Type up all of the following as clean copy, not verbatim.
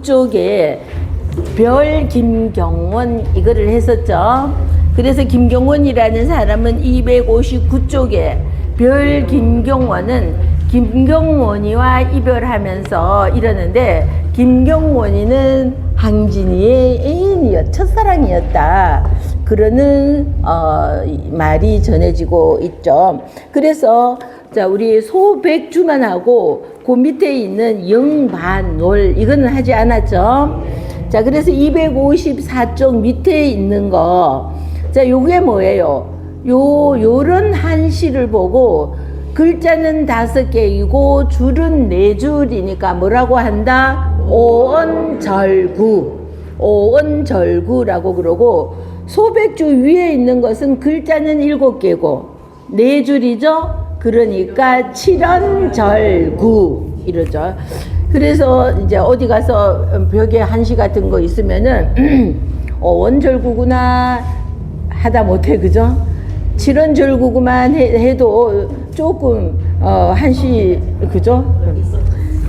259쪽에 별 김경원 이거를 했었죠. 그래서 김경원이라는 사람은 259쪽에 별 김경원은 김경원이와 이별하면서 이러는데, 김경원이는 항진이의 첫사랑이었다 그러는 말이 전해지고 있죠. 그래서 자, 우리 소백주만하고 그 밑에 있는 영반놀 이거는 하지 않았죠. 자, 그래서 254쪽 밑에 있는 거, 자, 요게 뭐예요? 요런 한 시를 보고 글자는 5개이고 줄은 4줄이니까 뭐라고 한다? 오언절구, 오언절구라고 그러고, 소백주 위에 있는 것은 글자는 7개고 4줄이죠. 그러니까 칠언절구 이러죠. 그래서 이제 어디 가서 벽에 한시 같은 거 있으면은 원절구구나 하다 못해, 그죠? 칠언절구구만 해도 조금 한시, 그죠?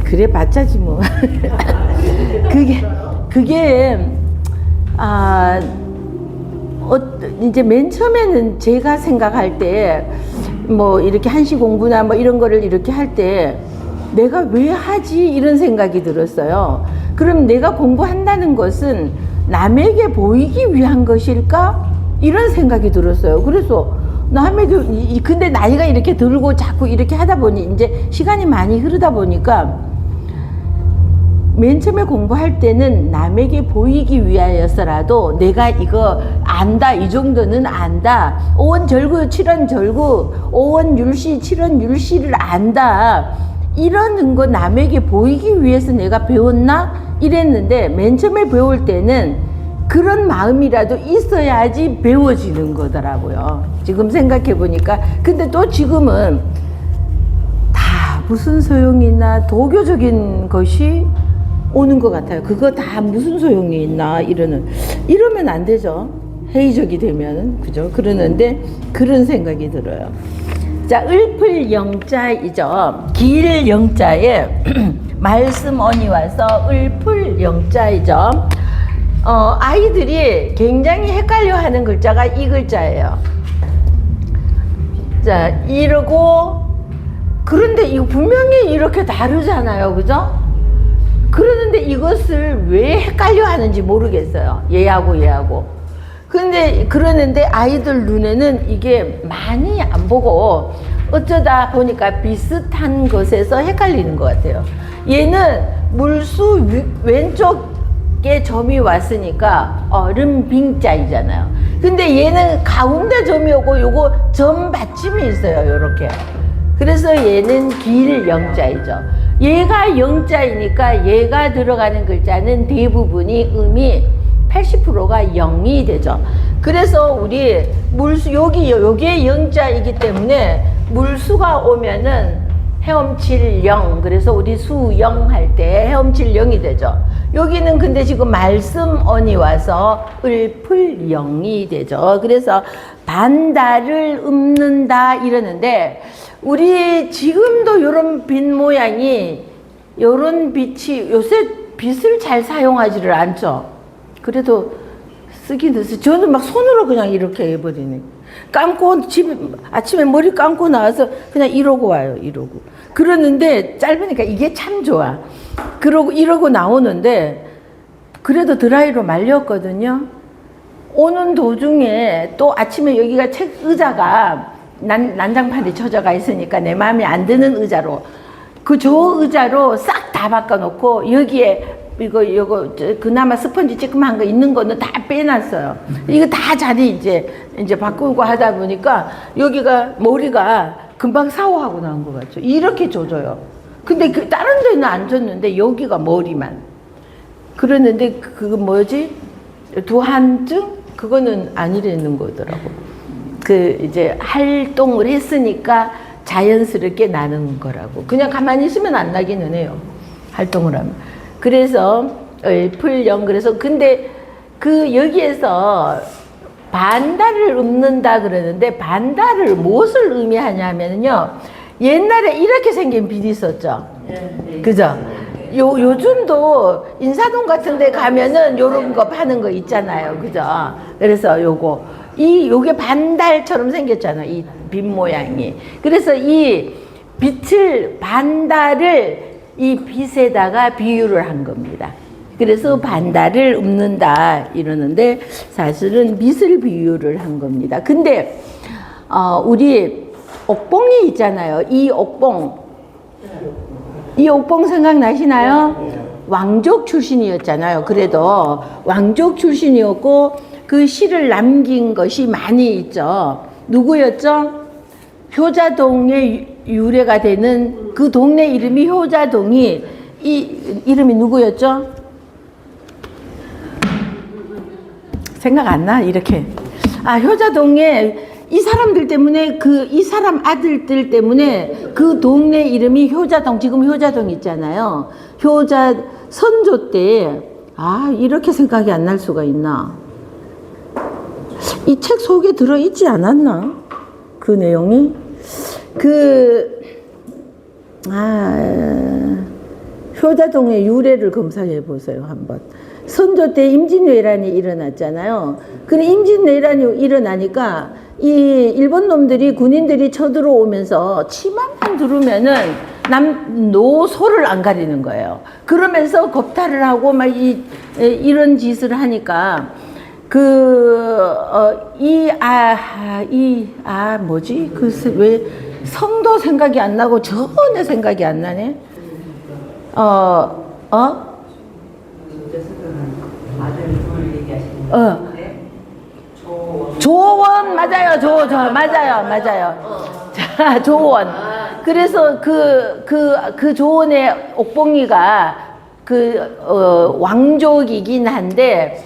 그래 봤자지 뭐. 그게 이제 맨 처음에는 제가 생각할 때 뭐 이렇게 한시 공부나 뭐 이런 거를 이렇게 할 때 내가 왜 하지 이런 생각이 들었어요. 그럼 내가 공부한다는 것은 남에게 보이기 위한 것일까? 이런 생각이 들었어요. 그래서 남에게, 근데 나이가 이렇게 들고 자꾸 이렇게 하다 보니 이제 시간이 많이 흐르다 보니까 맨 처음에 공부할 때는 남에게 보이기 위하여서라도 내가 이거 안다, 이 정도는 안다, 오원절구, 칠언절구, 오원율시, 칠언율시를 안다, 이러는 거 남에게 보이기 위해서 내가 배웠나? 이랬는데 맨 처음에 배울 때는 그런 마음이라도 있어야지 배워지는 거더라고요. 지금 생각해 보니까. 근데 또 지금은 다 무슨 소용이 있나, 도교적인 것이 오는 것 같아요. 그거 다 무슨 소용이 있나 이러면 안 되죠. 회의적이 되면은, 그죠? 그러는데 그런 생각이 들어요. 자, 을풀 영자이죠. 길 영자에 말씀언이 와서 을풀 영자이죠. 아이들이 굉장히 헷갈려 하는 글자가 이 글자예요. 자, 이러고, 그런데 이거 분명히 이렇게 다르잖아요. 그죠? 그러는데 이것을 왜 헷갈려 하는지 모르겠어요. 얘하고. 근데 그러는데 아이들 눈에는 이게 많이 안 보고 어쩌다 보니까 비슷한 것에서 헷갈리는 것 같아요. 얘는 물수 왼쪽에 점이 왔으니까 얼음빙자이잖아요. 근데 얘는 가운데 점이 오고 요거 점 받침이 있어요. 요렇게. 그래서 얘는 길 영자이죠. 얘가 영자이니까 얘가 들어가는 글자는 대부분이 음이 80%가 0이 되죠. 그래서 우리 물수, 여기에 영자이기 때문에 물수가 오면은 헤엄칠 영, 그래서 우리 수영 할 때 헤엄칠 영이 되죠. 여기는 근데 지금 말씀언이 와서 을풀 영이 되죠. 그래서 반달을 읊는다 이러는데, 우리 지금도 요런 빛 모양이, 요런 빛이, 요새 빛을 잘 사용하지를 않죠. 그래도 쓰긴 했어요. 저는 막 손으로 그냥 이렇게 해버리네. 감고 집에 아침에 머리 감고 나와서 그냥 이러고 와요. 이러고. 그러는데 짧으니까 이게 참 좋아. 그러고 이러고 나오는데 그래도 드라이로 말렸거든요. 오는 도중에 또 아침에 여기가 책 의자가 난장판이 쳐져가 있으니까 내 마음에 안 드는 의자로, 저 의자로 싹 다 바꿔놓고 여기에 이거 그나마 스펀지 찌끔한 거 있는 거는 다 빼놨어요. 이거 다 자리 이제 바꾸고 하다 보니까 여기가 머리가 금방 샤워하고 나온 것 같죠. 이렇게 젖어요. 근데 다른 데는 안 젖는데 여기가 머리만. 그러는데 그거 뭐지? 두한증? 그거는 아니라는 거더라고. 이제 활동을 했으니까 자연스럽게 나는 거라고. 그냥 가만히 있으면 안 나기는 해요. 활동을 하면. 그래서 풀영, 그래서 근데 여기에서 반달을 읊는다 그러는데, 반달을 무엇을 의미하냐면요, 옛날에 이렇게 생긴 빛이 있었죠. 그죠? 요즘도 인사동 같은 데 가면은 요런 거 파는 거 있잖아요. 그죠? 그래서 요게 반달처럼 생겼잖아. 이 빛 모양이. 그래서 이 빛을, 반달을 이 빛에다가 비유를 한 겁니다. 그래서 반달을 읊는다 이러는데 사실은 빛을 비유를 한 겁니다. 근데 우리 옥봉이 있잖아요. 이 옥봉 생각나시나요? 왕족 출신이었잖아요. 그래도 왕족 출신이었고 그 시를 남긴 것이 많이 있죠. 누구였죠? 효자동의 유래가 되는 그 동네 이름이 효자동이, 이 이름이 누구였죠? 생각 안 나? 이렇게. 효자동에 이 사람들 때문에, 이 사람 아들들 때문에 그 동네 이름이 효자동, 지금 효자동 있잖아요. 선조 때, 이렇게 생각이 안 날 수가 있나? 이 책 속에 들어있지 않았나? 그 내용이? 효자동의 유래를 검사해 보세요, 한번. 선조 때 임진왜란이 일어났잖아요. 근데 임진왜란이 일어나니까 이 일본 놈들이, 군인들이 쳐들어오면서 치마만 두르면은 소를 안 가리는 거예요. 그러면서 겁탈을 하고 막 이런 짓을 하니까 뭐지? 왜 성도 생각이 안 나고 전혀 생각이 안 나네? 조원, 맞아요. 자, 조원. 그래서 그 조원의 옥봉이가 왕족이긴 한데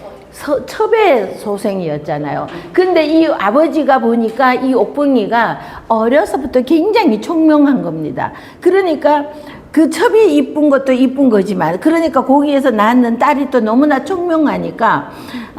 첩의 소생이었잖아요. 근데 이 아버지가 보니까 이 옥봉이가 어려서부터 굉장히 총명한 겁니다. 그러니까 그 첩이 이쁜 것도 이쁜 거지만, 그러니까 거기에서 낳는 딸이 또 너무나 총명하니까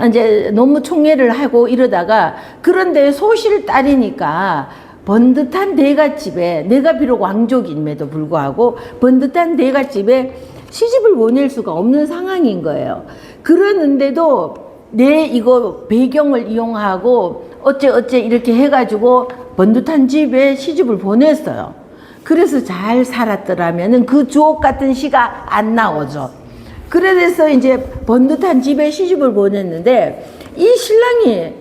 이제 너무 총애를 하고 이러다가, 그런데 소실 딸이니까 번듯한 대갓집에, 내가 비록 왕족임에도 불구하고 번듯한 대갓집에 시집을 보낼 수가 없는 상황인 거예요. 그러는데도 이거 배경을 이용하고 어째 이렇게 해가지고 번듯한 집에 시집을 보냈어요. 그래서 잘 살았더라면은 그 주옥 같은 시가 안 나오죠. 그래서 이제 번듯한 집에 시집을 보냈는데 이 신랑이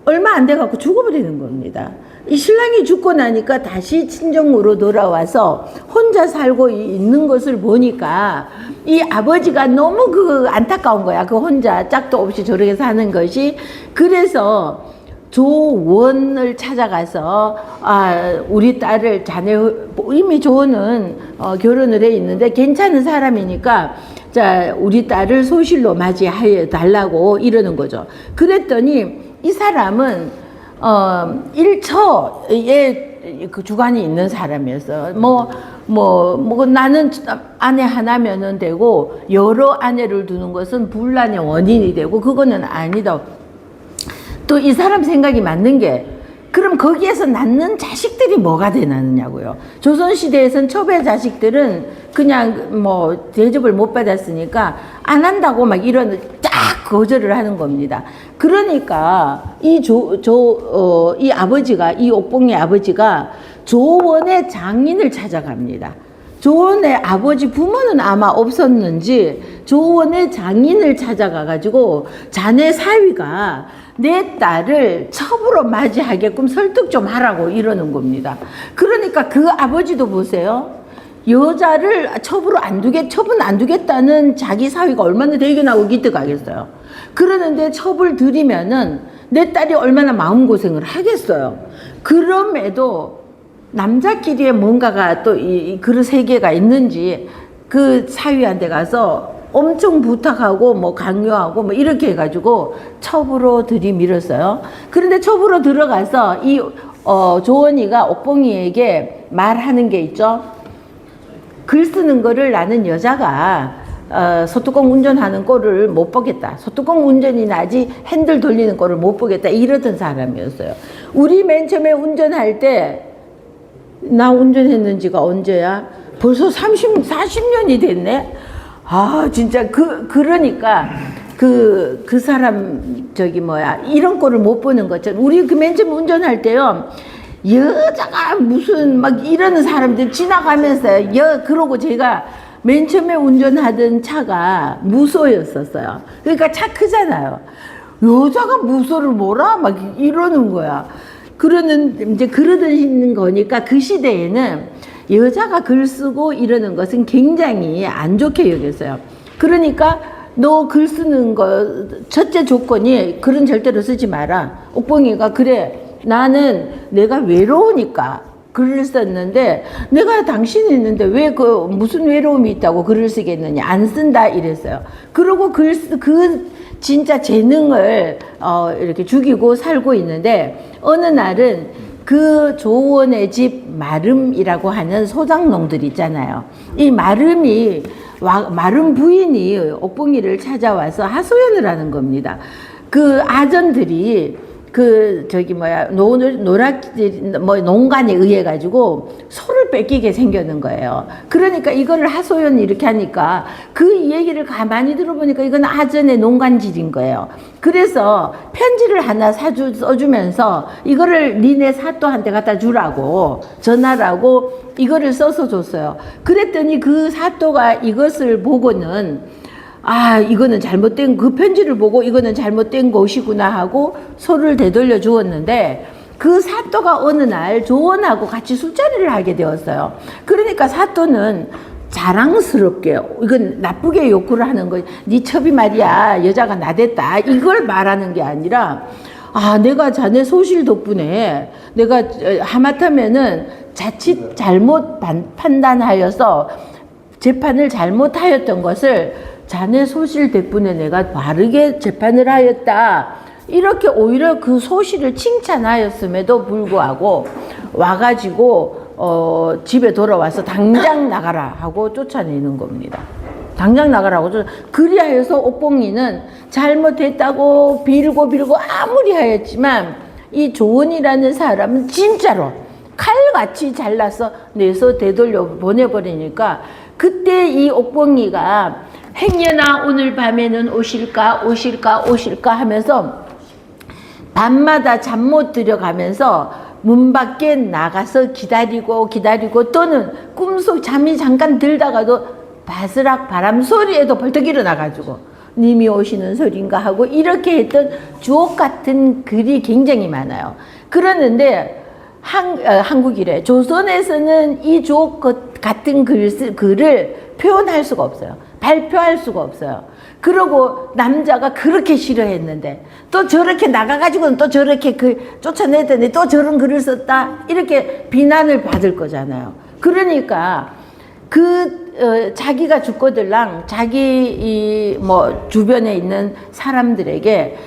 얼마 안 돼갖고 죽어버리는 겁니다. 이 신랑이 죽고 나니까 다시 친정으로 돌아와서 혼자 살고 있는 것을 보니까 이 아버지가 너무 안타까운 거야. 혼자 짝도 없이 저렇게 사는 것이. 그래서 조원을 찾아가서 우리 딸을 이미 조원은 결혼을 해 있는데 괜찮은 사람이니까 자, 우리 딸을 소실로 맞이해 달라고 이러는 거죠. 그랬더니 이 사람은 일처에 그 주관이 있는 사람이었어. 나는 아내 하나면은 되고 여러 아내를 두는 것은 분란의 원인이 되고 그거는 아니다. 또 이 사람 생각이 맞는 게, 그럼 거기에서 낳는 자식들이 뭐가 되느냐고요. 조선시대에선 첩의 자식들은 그냥 대접을 못 받았으니까 안 한다고 막 쫙 거절을 하는 겁니다. 그러니까 이 아버지가, 이 옥봉의 아버지가 조원의 장인을 찾아갑니다. 조원의 아버지 부모는 아마 없었는지 조원의 장인을 찾아가가지고 자네 사위가 내 딸을 첩으로 맞이하게끔 설득 좀 하라고 이러는 겁니다. 그러니까 그 아버지도 보세요. 여자를 첩은 안 두겠다는 자기 사위가 얼마나 대견하고 기특하겠어요. 그러는데 첩을 들이면은 내 딸이 얼마나 마음고생을 하겠어요. 그럼에도 남자끼리의 뭔가가 또 그런 세계가 있는지 그 사위한테 가서 엄청 부탁하고 강요하고 이렇게 해가지고 첩으로 들이밀었어요. 그런데 첩으로 들어가서 이 조원이가 옥봉이에게 말하는 게 있죠. 글 쓰는 거를 나는 여자가 소뚜껑 운전하는 꼴을 못 보겠다. 소뚜껑 운전이 나지 핸들 돌리는 꼴을 못 보겠다. 이러던 사람이었어요. 우리 맨 처음에 운전할 때, 나 운전했는 지가 언제야? 벌써 40년이 됐네? 아, 진짜 그러니까 그 사람 저기 뭐야 이런 꼴을 못 보는 것처럼 우리 그 맨 처음 운전할 때요. 여자가 무슨 막 이러는 사람들 지나가면서 그러고 제가 맨 처음에 운전하던 차가 무소였었어요. 그러니까 차 크잖아요. 여자가 무소를 몰아? 막 이러는 거야. 이제 그러던 거니까 그 시대에는 여자가 글 쓰고 이러는 것은 굉장히 안 좋게 여겼어요. 그러니까 너 글 쓰는 거 첫째 조건이 글은 절대로 쓰지 마라. 옥봉이가 그래. 나는 내가 외로우니까 글을 썼는데 내가 당신이 있는데 왜 무슨 외로움이 있다고 글을 쓰겠느냐. 안 쓴다 이랬어요. 그러고 진짜 재능을 이렇게 죽이고 살고 있는데 어느 날은 그 조원의 집 마름이라고 하는 소장농들 있잖아요. 이 마름 부인이 옥봉이를 찾아와서 하소연을 하는 겁니다. 그 아전들이 농간에 의해 가지고 소를 뺏기게 생겼는 거예요. 그러니까 이거를 하소연 이렇게 하니까 그 얘기를 가만히 들어보니까 이건 아전의 농간질인 거예요. 그래서 편지를 하나 써주면서 이거를 니네 사또한테 갖다 주라고 전하라고 이거를 써서 줬어요. 그랬더니 그 사또가 이것을 보고는 이거는 잘못된 그 편지를 보고 이거는 잘못된 것이구나 하고 소를 되돌려 주었는데 그 사또가 어느 날 조원하고 같이 술자리를 하게 되었어요. 그러니까 사또는 자랑스럽게 이건 나쁘게 욕구를 하는 거지. 네 첩이 말이야 여자가 나댔다 이걸 말하는 게 아니라 내가 자네 소실 덕분에 내가 하마터면은 자칫 잘못 판단하여서 재판을 잘못하였던 것을 자네 소실 덕분에 내가 바르게 재판을 하였다. 이렇게 오히려 그 소실을 칭찬하였음에도 불구하고 와가지고 집에 돌아와서 당장 나가라 하고 쫓아내는 겁니다. 당장 나가라고. 그리하여서 옥봉이는 잘못했다고 빌고 아무리 하였지만 이 조은이라는 사람은 진짜로 칼같이 잘라서 내서 되돌려 보내버리니까 그때 이 옥봉이가 행여나 오늘 밤에는 오실까 하면서 밤마다 잠 못 들여가면서 문 밖에 나가서 기다리고 또는 꿈속 잠이 잠깐 들다가도 바스락 바람 소리에도 벌떡 일어나가지고 님이 오시는 소린가 하고 이렇게 했던 주옥 같은 글이 굉장히 많아요. 그러는데 한국이래. 조선에서는 이 주옥 같은 글을 표현할 수가 없어요. 발표할 수가 없어요. 그러고 남자가 그렇게 싫어했는데 또 저렇게 나가가지고는 또 저렇게 쫓아내더니 또 저런 글을 썼다 이렇게 비난을 받을 거잖아요. 그러니까 자기가 죽거들랑 자기 주변에 있는 사람들에게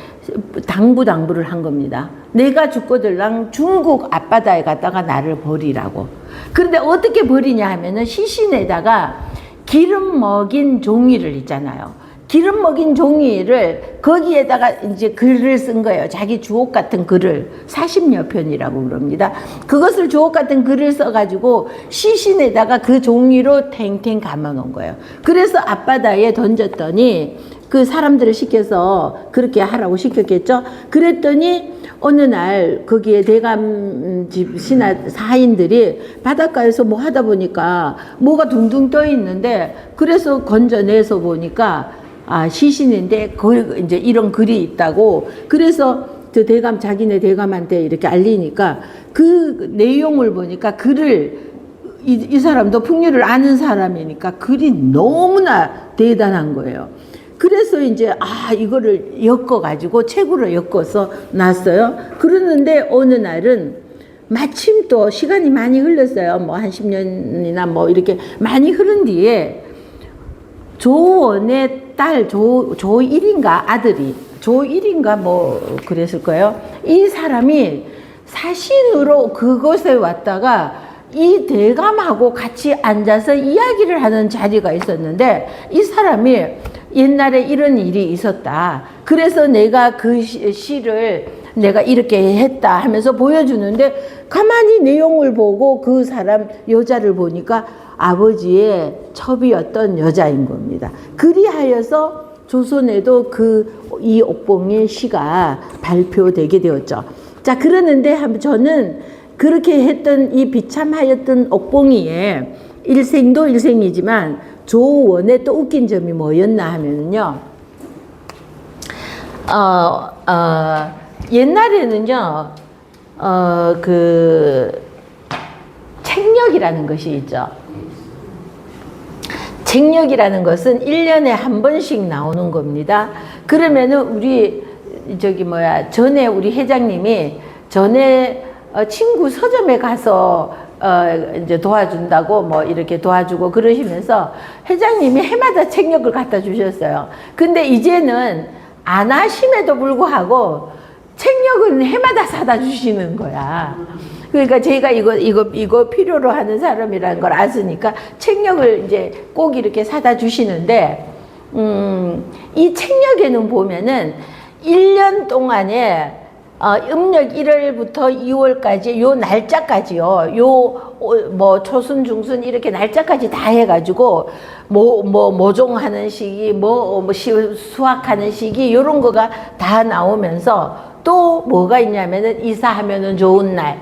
당부를 한 겁니다. 내가 죽거들랑 중국 앞바다에 갔다가 나를 버리라고. 그런데 어떻게 버리냐 하면은 시신에다가 기름 먹인 종이를 있잖아요. 기름 먹인 종이를 거기에다가 이제 글을 쓴 거예요. 자기 주옥 같은 글을 40여 편이라고 그럽니다. 그것을 주옥 같은 글을 써가지고 시신에다가 그 종이로 탱탱 감아놓은 거예요. 그래서 앞바다에 던졌더니 그 사람들을 시켜서 그렇게 하라고 시켰겠죠. 그랬더니 어느 날 거기에 대감 집 사인들이 바닷가에서 뭐 하다 보니까 뭐가 둥둥 떠 있는데 그래서 건져내서 보니까 시신인데 이제 이런 글이 있다고. 그래서 그 자기네 대감한테 이렇게 알리니까 그 내용을 보니까 글을 이 사람도 풍류를 아는 사람이니까 글이 너무나 대단한 거예요. 그래서 이제 이거를 엮어가지고 책으로 엮어서 놨어요. 그러는데 어느 날은 마침 또 시간이 많이 흘렀어요. 한 10년이나 이렇게 많이 흐른 뒤에 조원의 딸 조일인가 아들이 조일인가 그랬을 거예요. 이 사람이 사신으로 그곳에 왔다가 이 대감하고 같이 앉아서 이야기를 하는 자리가 있었는데 이 사람이 옛날에 이런 일이 있었다. 그래서 내가 그 시를 내가 이렇게 했다 하면서 보여주는데 가만히 내용을 보고 그 사람 여자를 보니까 아버지의 첩이었던 여자인 겁니다. 그리하여서 조선에도 이 옥봉의 시가 발표되게 되었죠. 자, 그러는데 저는 그렇게 했던 이 비참하였던 옥봉이의 일생도 일생이지만 조원의 또 웃긴 점이 뭐였나 하면요. 옛날에는요, 책력이라는 것이 있죠. 책력이라는 것은 1년에 한 번씩 나오는 겁니다. 그러면은 전에 우리 회장님이 전에 친구 서점에 가서 이제 도와준다고 뭐 이렇게 도와주고 그러시면서 회장님이 해마다 책력을 갖다 주셨어요. 근데 이제는 안 하심에도 불구하고 책력은 해마다 사다 주시는 거야. 그러니까 제가 이거 필요로 하는 사람이라는 걸 아시니까 책력을 이제 꼭 이렇게 사다 주시는데, 이 책력에는 보면은 1년 동안에 음력 1월부터 2월까지 요 날짜까지요. 뭐 초순 중순 이렇게 날짜까지 다 해가지고 모종하는 시기, 수확하는 시기 요런 거가 다 나오면서 또 뭐가 있냐면은 이사하면은 좋은 날,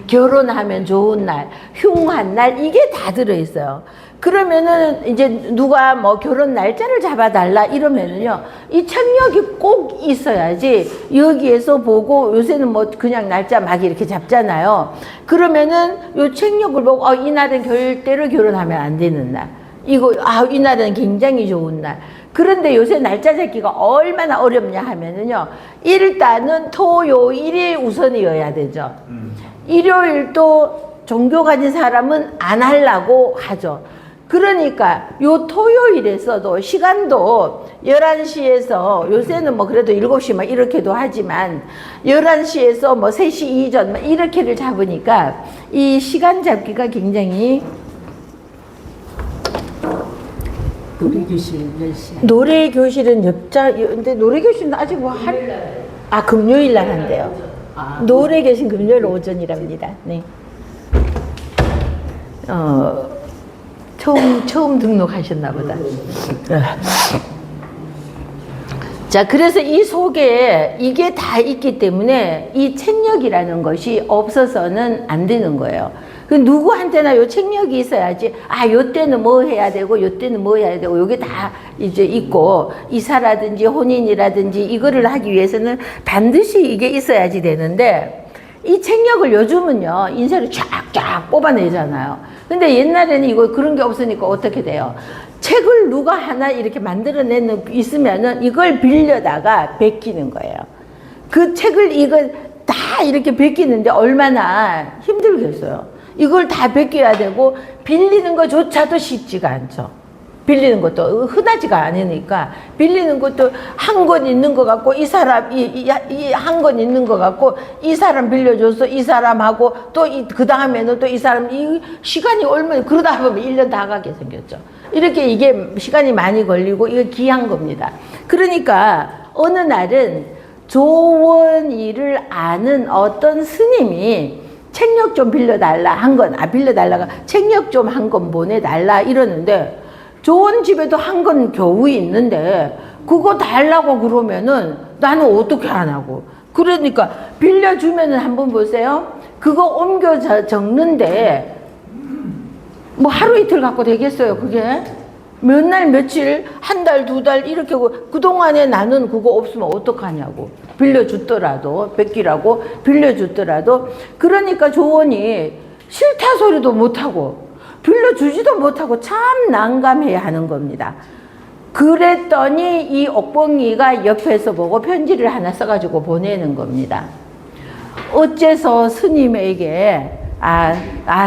결혼하면 좋은 날, 흉한 날 이게 다 들어있어요. 그러면은 이제 누가 뭐 결혼 날짜를 잡아달라 이러면은요, 이 책력이 꼭 있어야지 여기에서 보고, 요새는 뭐 그냥 날짜 막 이렇게 잡잖아요. 그러면은 요 책력을 보고 이날은 절대로 결혼하면 안 되는 날, 이날은 굉장히 좋은 날. 그런데 요새 날짜 잡기가 얼마나 어렵냐 하면은요, 일단은 토요일이 우선이어야 되죠. 일요일도 종교 가진 사람은 안 하려고 하죠. 그러니까 요 토요일에서도 시간도 11시에서, 요새는 뭐 그래도 7시 막 이렇게도 하지만 11시에서 뭐 3시 이전 막 이렇게를 잡으니까 이 시간 잡기가 굉장히. 노래교실 10시. 노래교실은 근데 노래교실은 아직 뭐 금요일 날 한대요. 노래교실 금요일 오전이랍니다. 네. 처음 등록하셨나 보다. 자, 그래서 이 속에 이게 다 있기 때문에 이 책력이라는 것이 없어서는 안 되는 거예요. 그 누구한테나 요 책력이 있어야지, 요 때는 뭐 해야 되고, 요 때는 뭐 해야 되고, 요게 다 이제 있고, 이사라든지 혼인이라든지 이거를 하기 위해서는 반드시 이게 있어야지 되는데, 이 책력을 요즘은요, 인쇄를 쫙쫙 뽑아내잖아요. 근데 옛날에는 그런 게 없으니까 어떻게 돼요? 책을 누가 하나 이렇게 만들어내는 있으면은 이걸 빌려다가 베끼는 거예요. 그 책을 이걸 다 이렇게 베끼는데 얼마나 힘들겠어요. 이걸 다 베껴야 되고, 빌리는 것조차도 쉽지가 않죠. 빌리는 것도 흔하지가 않으니까, 빌리는 것도 한 권 있는 것 같고, 이 사람, 한 권 있는 것 같고, 이 사람 빌려줘서 이 사람하고 또 그 다음에는 또 이 사람, 이 시간이 얼마나, 그러다 보면 1년 다 가게 생겼죠. 이렇게 이게 시간이 많이 걸리고, 이거 귀한 겁니다. 그러니까 어느 날은 조원이를 아는 어떤 스님이 책력 좀 빌려달라 한 건, 빌려달라가 책력 좀 한 건 보내달라 이러는데, 좋은 집에도 한 건 겨우 있는데 그거 달라고 그러면은 나는 어떻게 하냐고. 그러니까 빌려주면은 한번 보세요. 그거 옮겨 적는데 뭐 하루 이틀 갖고 되겠어요, 그게? 몇 날 며칠, 한 달, 2달 이렇게 그동안에 나는 그거 없으면 어떡하냐고. 빌려주더라도, 베끼라고 빌려주더라도. 그러니까 조원이 싫다 소리도 못하고 빌려주지도 못하고 참 난감해야 하는 겁니다. 그랬더니 이 옥봉이가 옆에서 보고 편지를 하나 써가지고 보내는 겁니다. 어째서 스님에게,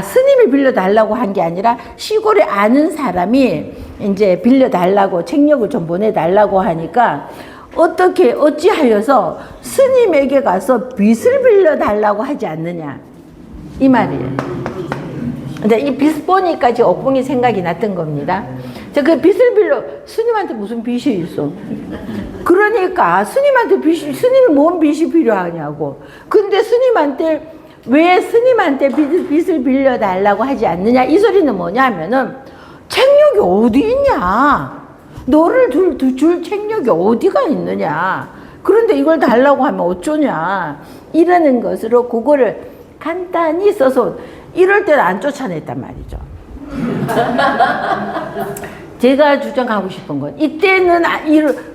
스님이 빌려달라고 한 게 아니라 시골에 아는 사람이 이제 빌려달라고, 책력을 좀 보내달라고 하니까 어찌하여서 스님에게 가서 빚을 빌려달라고 하지 않느냐, 이 말이에요. 근데 이 빚 보니까 지금 옥봉이 생각이 났던 겁니다. 그 빚을 빌려, 스님한테 무슨 빚이 있어? 그러니까 스님한테 스님이 뭔 빚이 필요하냐고. 근데 스님한테 왜 스님한테 빚을 빌려달라고 하지 않느냐? 이 소리는 뭐냐 하면은 책력이 어디 있냐? 너를 줄 책력이 어디가 있느냐? 그런데 이걸 달라고 하면 어쩌냐? 이러는 것으로 그거를 간단히 써서 이럴 때는 안 쫓아냈단 말이죠. 제가 주장하고 싶은 건 이때는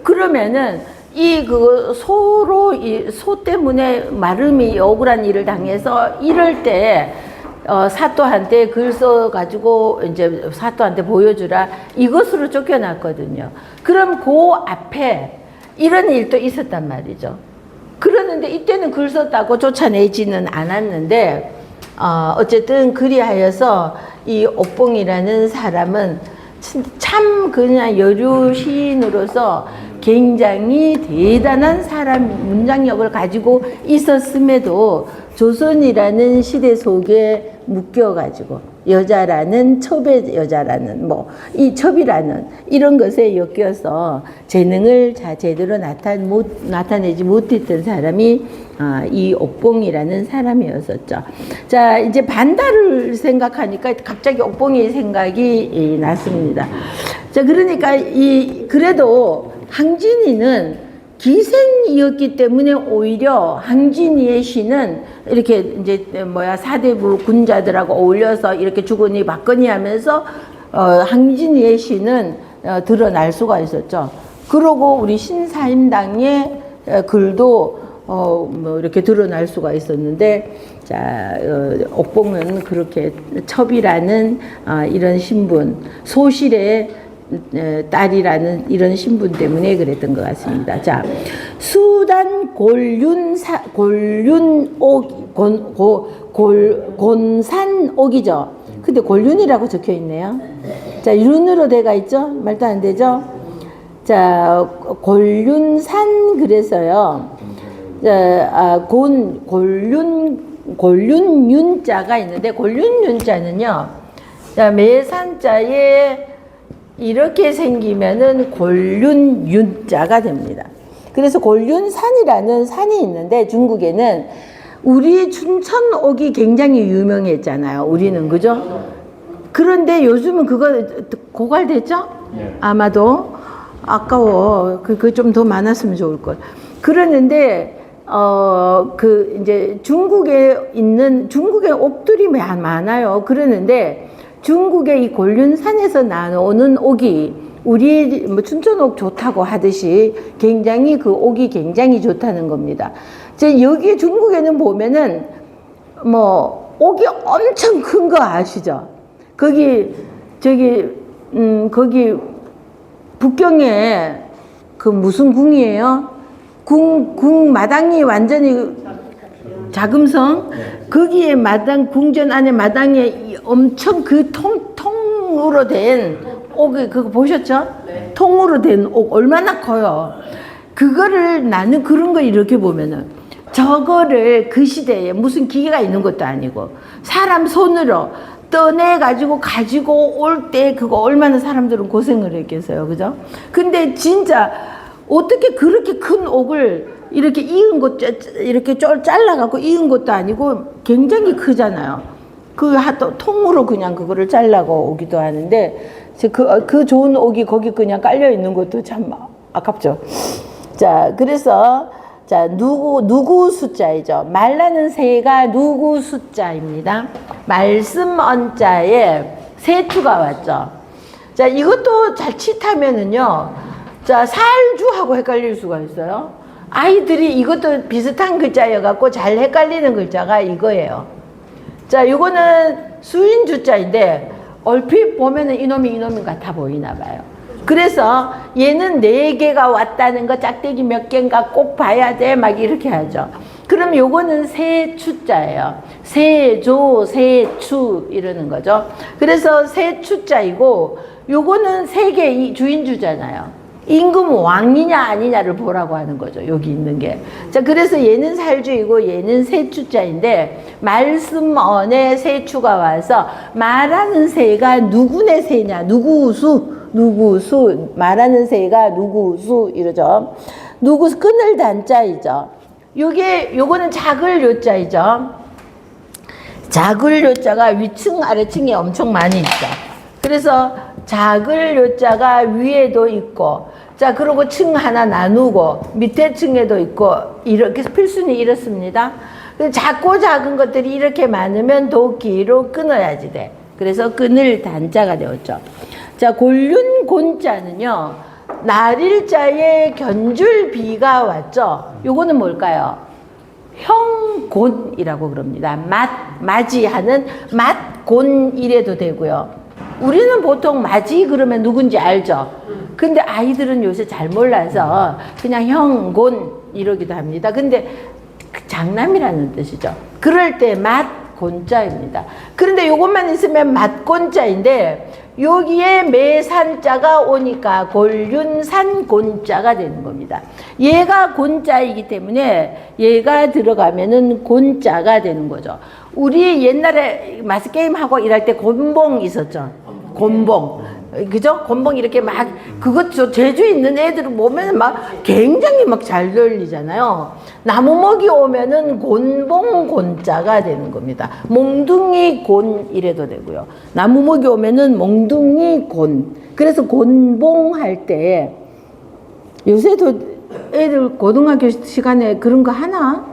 그러면은 서로 소 때문에 마름이 억울한 일을 당해서 이럴 때 사또한테 글 써가지고 이제 사또한테 보여주라 이것으로 쫓겨났거든요. 그럼 그 앞에 이런 일도 있었단 말이죠. 그러는데 이때는 글 썼다고 쫓아내지는 않았는데 어쨌든 그리하여서 이 옥봉이라는 사람은 참 그냥 여류 시인으로서 굉장히 대단한 사람 문장력을 가지고 있었음에도 조선이라는 시대 속에 묶여가지고 여자라는 첩의 여자라는 이 첩이라는 이런 것에 엮여서 재능을 제대로 나타내지 못했던 사람이 이 옥봉이라는 사람이었었죠. 자, 이제 반달을 생각하니까 갑자기 옥봉이 생각이 났습니다. 자, 그러니까 그래도 항진이는 기생이었기 때문에 오히려 항진이의 시는 이렇게 이제 사대부 군자들하고 어울려서 이렇게 주거니 받거니 하면서 항진이의 시는 드러날 수가 있었죠. 그러고 우리 신사임당의 글도 이렇게 드러날 수가 있었는데, 자, 옥봉은 그렇게 첩이라는 이런 신분, 소실의 딸이라는 이런 신분 때문에 그랬던 것 같습니다. 자, 수단 곤산옥이죠. 근데 곤륜이라고 적혀 있네요. 자, 윤으로 돼가 있죠? 말도 안 되죠? 자, 곤륜산 그래서요. 곤륜윤자가 있는데 곤륜윤자는요. 자, 매산자에 이렇게 생기면은 곤륜윤자가 됩니다. 그래서 곤륜산이라는 산이 있는데 중국에는 우리 춘천옥이 굉장히 유명했잖아요. 우리는 그죠? 그런데 요즘은 그거 고갈됐죠? 네. 아마도 아까워. 그거 좀 더 많았으면 좋을 걸. 그러는데 이제 중국에 옥들이 많아요. 그러는데 중국의 이 곤륜산에서 나오는 옥이 우리 춘천옥 좋다고 하듯이 굉장히 그 옥이 굉장히 좋다는 겁니다. 여기 중국에는 보면은 옥이 엄청 큰 거 아시죠? 거기 북경에 그 무슨 궁이에요? 궁 마당이 완전히 자금성, 거기에 궁전 안에 마당에 엄청 그 통으로 된 옥이 그거 보셨죠? 네. 통으로 된 옥 얼마나 커요. 그거를 나는 그런 거 이렇게 보면은 저거를 그 시대에 무슨 기계가 있는 것도 아니고 사람 손으로 떠내가지고 가지고 올 때 그거 얼마나 사람들은 고생을 했겠어요. 그죠? 근데 진짜 어떻게 그렇게 큰 옥을 이렇게 이렇게 잘라갖고 이은 것도 아니고 굉장히 크잖아요. 통으로 그냥 그거를 잘라고 오기도 하는데, 그 좋은 옥이 거기 그냥 깔려 있는 것도 참 아깝죠. 자, 그래서, 자, 누구 숫자이죠. 말라는 새가 누구 숫자입니다. 말씀 언자에 세추가 왔죠. 자, 이것도 자칫하면은요, 자, 살주하고 헷갈릴 수가 있어요. 아이들이 이것도 비슷한 글자여갖고 잘 헷갈리는 글자가 이거예요. 자, 이거는 수인주자인데 얼핏 보면은 이놈이 같아 보이나 봐요. 그래서 얘는 4개가 왔다는 거 짝대기 몇 개인가 꼭 봐야 돼 막 이렇게 하죠. 그럼 요거는 세추자예요. 세조, 세추 이러는 거죠. 그래서 세추자이고 요거는 3개 주인주잖아요. 임금 왕이냐 아니냐를 보라고 하는 거죠. 여기 있는 게. 자, 그래서 얘는 살주이고 얘는 세추자인데 말씀언에 세추가 와서 말하는 새가 누구네 새냐, 누구수 말하는 새가 누구수 이러죠. 누구 끊을 단자이죠. 요거는 작을 요자이죠. 작을 요자가 위층 아래층에 엄청 많이 있죠. 그래서 작을 요자가 위에도 있고, 자 그리고 층 하나 나누고 밑에 층에도 있고, 이렇게 필순이 이렇습니다. 작고 작은 것들이 이렇게 많으면 도끼로 끊어야지 돼. 그래서 끊을 단자가 되었죠. 자, 곤륜 곤자는요, 날일자에 견줄 비가 왔죠. 요거는 뭘까요? 형곤이라고 그럽니다. 맞이하는 맛곤 이래도 되고요. 우리는 보통 맞이 그러면 누군지 알죠. 근데 아이들은 요새 잘 몰라서 그냥 형곤 이러기도 합니다. 근데 장남이라는 뜻이죠. 그럴 때 맛곤자입니다. 그런데 요것만 있으면 맛곤자인데, 여기에 매산자가 오니까 곤륜산곤자가 되는 겁니다. 얘가 곤자이기 때문에 얘가 들어가면은 곤자가 되는 거죠. 우리 옛날에 마스게임 하고 일할 때 곤봉 있었죠. 곤봉. 그죠? 곤봉 이렇게 막, 그것 제주 있는 애들은 보면 막 굉장히 막 잘 들리잖아요. 나무먹이 오면은 곤봉 곤자가 되는 겁니다. 몽둥이 곤 이래도 되고요. 나무먹이 오면은 몽둥이 곤. 그래서 곤봉 할 때, 요새도 애들 고등학교 시간에 그런 거 하나?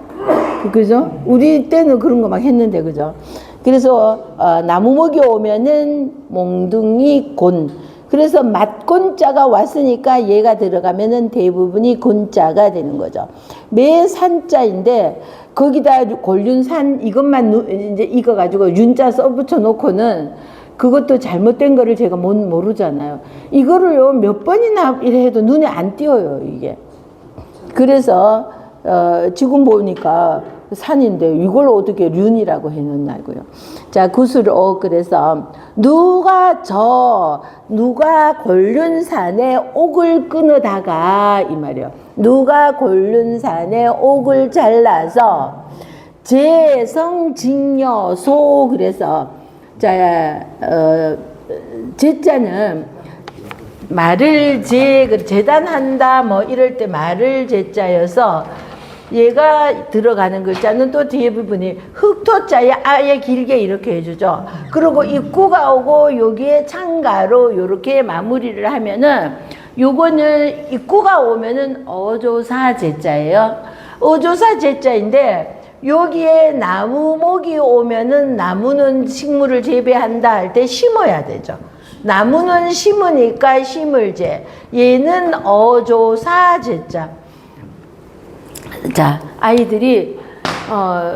그죠? 우리 때는 그런 거 막 했는데, 그죠? 그래서 나무먹이 오면은 몽둥이 곤. 그래서 맛곤자가 왔으니까 얘가 들어가면은 대부분이 곤자가 되는 거죠. 매산자인데 거기다 곤륜산 이것만 이제 익어가지고 윤자 써붙여 놓고는 그것도 잘못된 거를 제가 모르잖아요. 이거를요 몇 번이나 이래 해도 눈에 안 띄어요 이게. 그래서 지금 보니까 산인데 이걸 어떻게 륜이라고 해놓나고요. 자, 구슬오. 그래서 누가 곤륜산에 옥을 끊어다가 이 말이요. 누가 곤륜산에 옥을 잘라서 제성직녀소. 그래서 자, 제자는 말을 재단한다 뭐 이럴 때 말을 제자여서, 얘가 들어가는 글자는 또 뒤에 부분이 흑토자에 아예 길게 이렇게 해주죠. 그리고 입구가 오고 여기에 창가로 이렇게 마무리를 하면은, 요거는 입구가 오면은 어조사 제자예요. 어조사 제자인데, 여기에 나무목이 오면은 나무는 식물을 재배한다 할 때 심어야 되죠. 나무는 심으니까 심을제. 얘는 어조사 제자. 자, 아이들이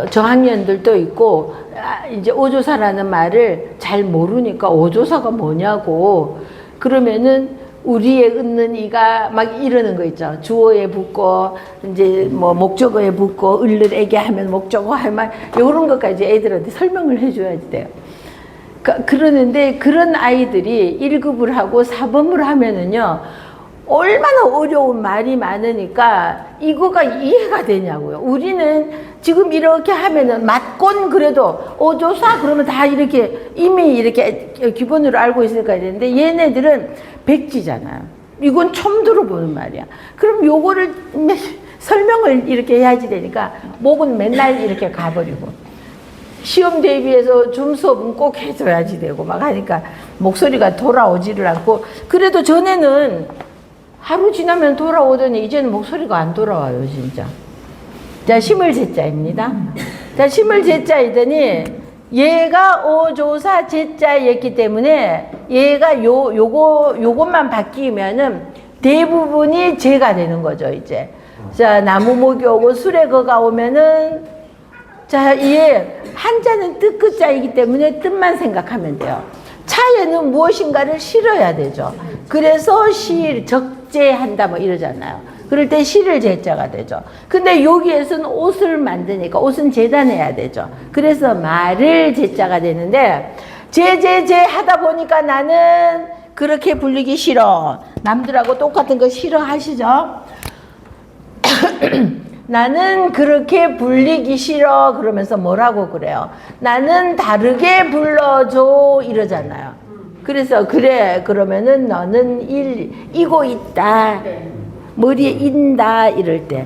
저학년들도 있고 이제 오조사라는 말을 잘 모르니까 오조사가 뭐냐고 그러면은 우리의 얻는 이가 막 이러는 거 있죠. 주어에 붙고 이제 뭐 목적어에 붙고 을을 애게 하면 목적어 할 말 이런 것까지 애들한테 설명을 해줘야지 돼요. 그러는데 그런 아이들이 1급을 하고 4범을 하면은요, 얼마나 어려운 말이 많으니까 이거가 이해가 되냐고요. 우리는 지금 이렇게 하면은 맞곤 그래도 어조사 그러면 다 이렇게 이미 이렇게 기본으로 알고 있으니까 되는데, 얘네들은 백지잖아요. 이건 처음 들어보는 말이야. 그럼 요거를 설명을 이렇게 해야지 되니까 목은 맨날 이렇게 가버리고, 시험 대비해서 줌 수업은 꼭 해줘야지 되고 막 하니까 목소리가 돌아오지를 않고, 그래도 전에는 하루 지나면 돌아오더니 이제는 목소리가 안 돌아와요, 진짜. 자, 심을제자입니다. 자, 심을제자이더니 얘가 오조사 제자였기 때문에 얘가 요것만 바뀌면은 대부분이 제가 되는 거죠, 이제. 자, 나무목이 오고 수레거가 오면은, 자, 얘 한자는 뜻끝자이기 때문에 뜻만 생각하면 돼요. 차에는 무엇인가를 실어야 되죠. 그래서 적재한다 뭐 이러잖아요. 그럴 때 실을 제자가 되죠. 근데 여기에서는 옷을 만드니까 옷은 재단해야 되죠. 그래서 말을 제자가 되는데, 제 하다 보니까 나는 그렇게 불리기 싫어. 남들하고 똑같은 거 싫어하시죠? 나는 그렇게 불리기 싫어 그러면서 뭐라고 그래요? 나는 다르게 불러줘 이러잖아요. 그래서 그래 그러면은 너는 이고 있다, 머리에 인다 이럴 때